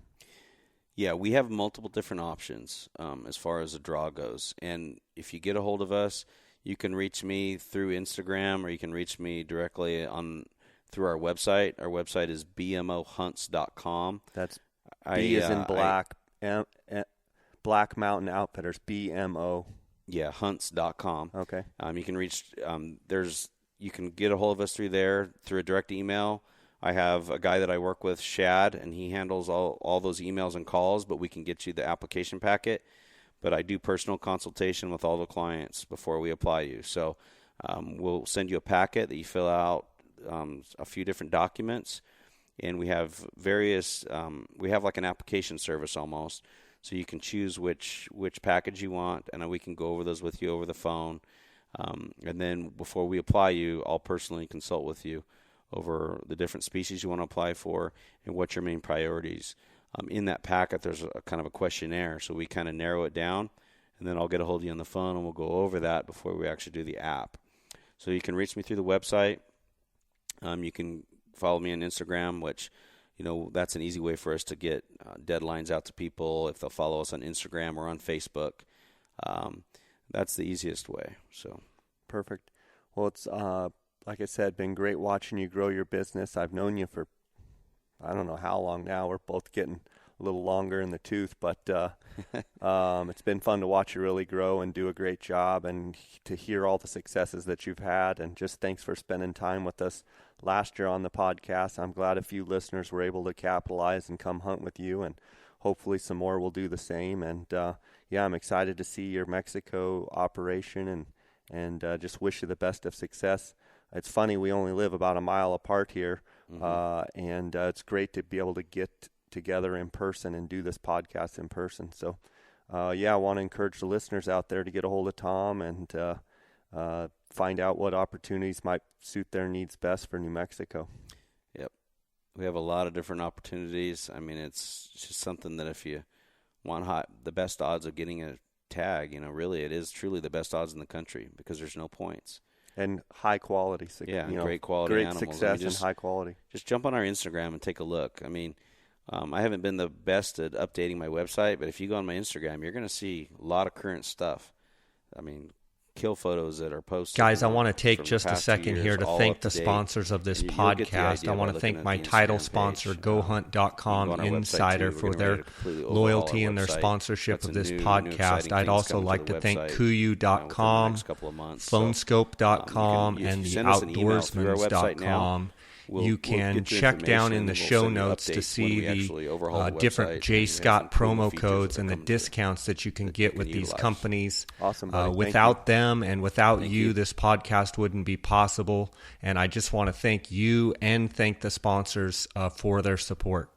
Yeah, we have multiple different options as far as the draw goes. And if you get a hold of us, you can reach me through Instagram, or you can reach me directly through our website. Our website is bmohunts.com. That's B as in black, Black Mountain Outfitters, BMO. Yeah, hunts.com. Okay. You can reach you can get a hold of us through there through a direct email. I have a guy that I work with, Shad, and he handles all those emails and calls, but we can get you the application packet. But I do personal consultation with all the clients before we apply you. So we'll send you a packet that you fill out, a few different documents, and we have various. We have like an application service almost, so you can choose which package you want, and we can go over those with you over the phone. And then before we apply you, I'll personally consult with you over the different species you want to apply for and what your main priorities. In that packet, there's a kind of a questionnaire, so we kind of narrow it down, and then I'll get a hold of you on the phone, and we'll go over that before we actually do the app. So you can reach me through the website. You can follow me on Instagram, which, that's an easy way for us to get deadlines out to people if they'll follow us on Instagram or on Facebook. That's the easiest way. So perfect. Well, it's like I said, been great watching you grow your business. I've known you for I don't know how long now. We're both getting a little longer in the tooth, but it's been fun to watch you really grow and do a great job, and to hear all the successes that you've had. And just thanks for spending time with us last year on the podcast. I'm glad a few listeners were able to capitalize and come hunt with you, and hopefully some more will do the same. And I'm excited to see your Mexico operation, and just wish you the best of success. It's funny, we only live about a mile apart here, and it's great to be able to get together in person and do this podcast in person. So, I want to encourage the listeners out there to get a hold of Tom and find out what opportunities might suit their needs best for New Mexico. Yep. We have a lot of different opportunities. I mean, it's just something that if you want the best odds of getting a tag, really it is truly the best odds in the country because there's no points. And high quality. Great quality great animals. Success and high quality. Just jump on our Instagram and take a look. I mean, I haven't been the best at updating my website, but if you go on my Instagram, you're going to see a lot of current stuff. I mean, kill photos that are posted. Guys, I want to take just a second here to thank the sponsors of this podcast. I want to thank my title sponsor, GoHunt.com Insider, for their loyalty and their sponsorship of this podcast. I'd also like to thank Coues.com, Phonescope.com, and the Outdoorsmans.com. You can check down in the show notes to see the different J. Scott promo codes and the discounts that you can get with these companies. Awesome. Without them and without you, this podcast wouldn't be possible. And I just want to thank you and thank the sponsors for their support.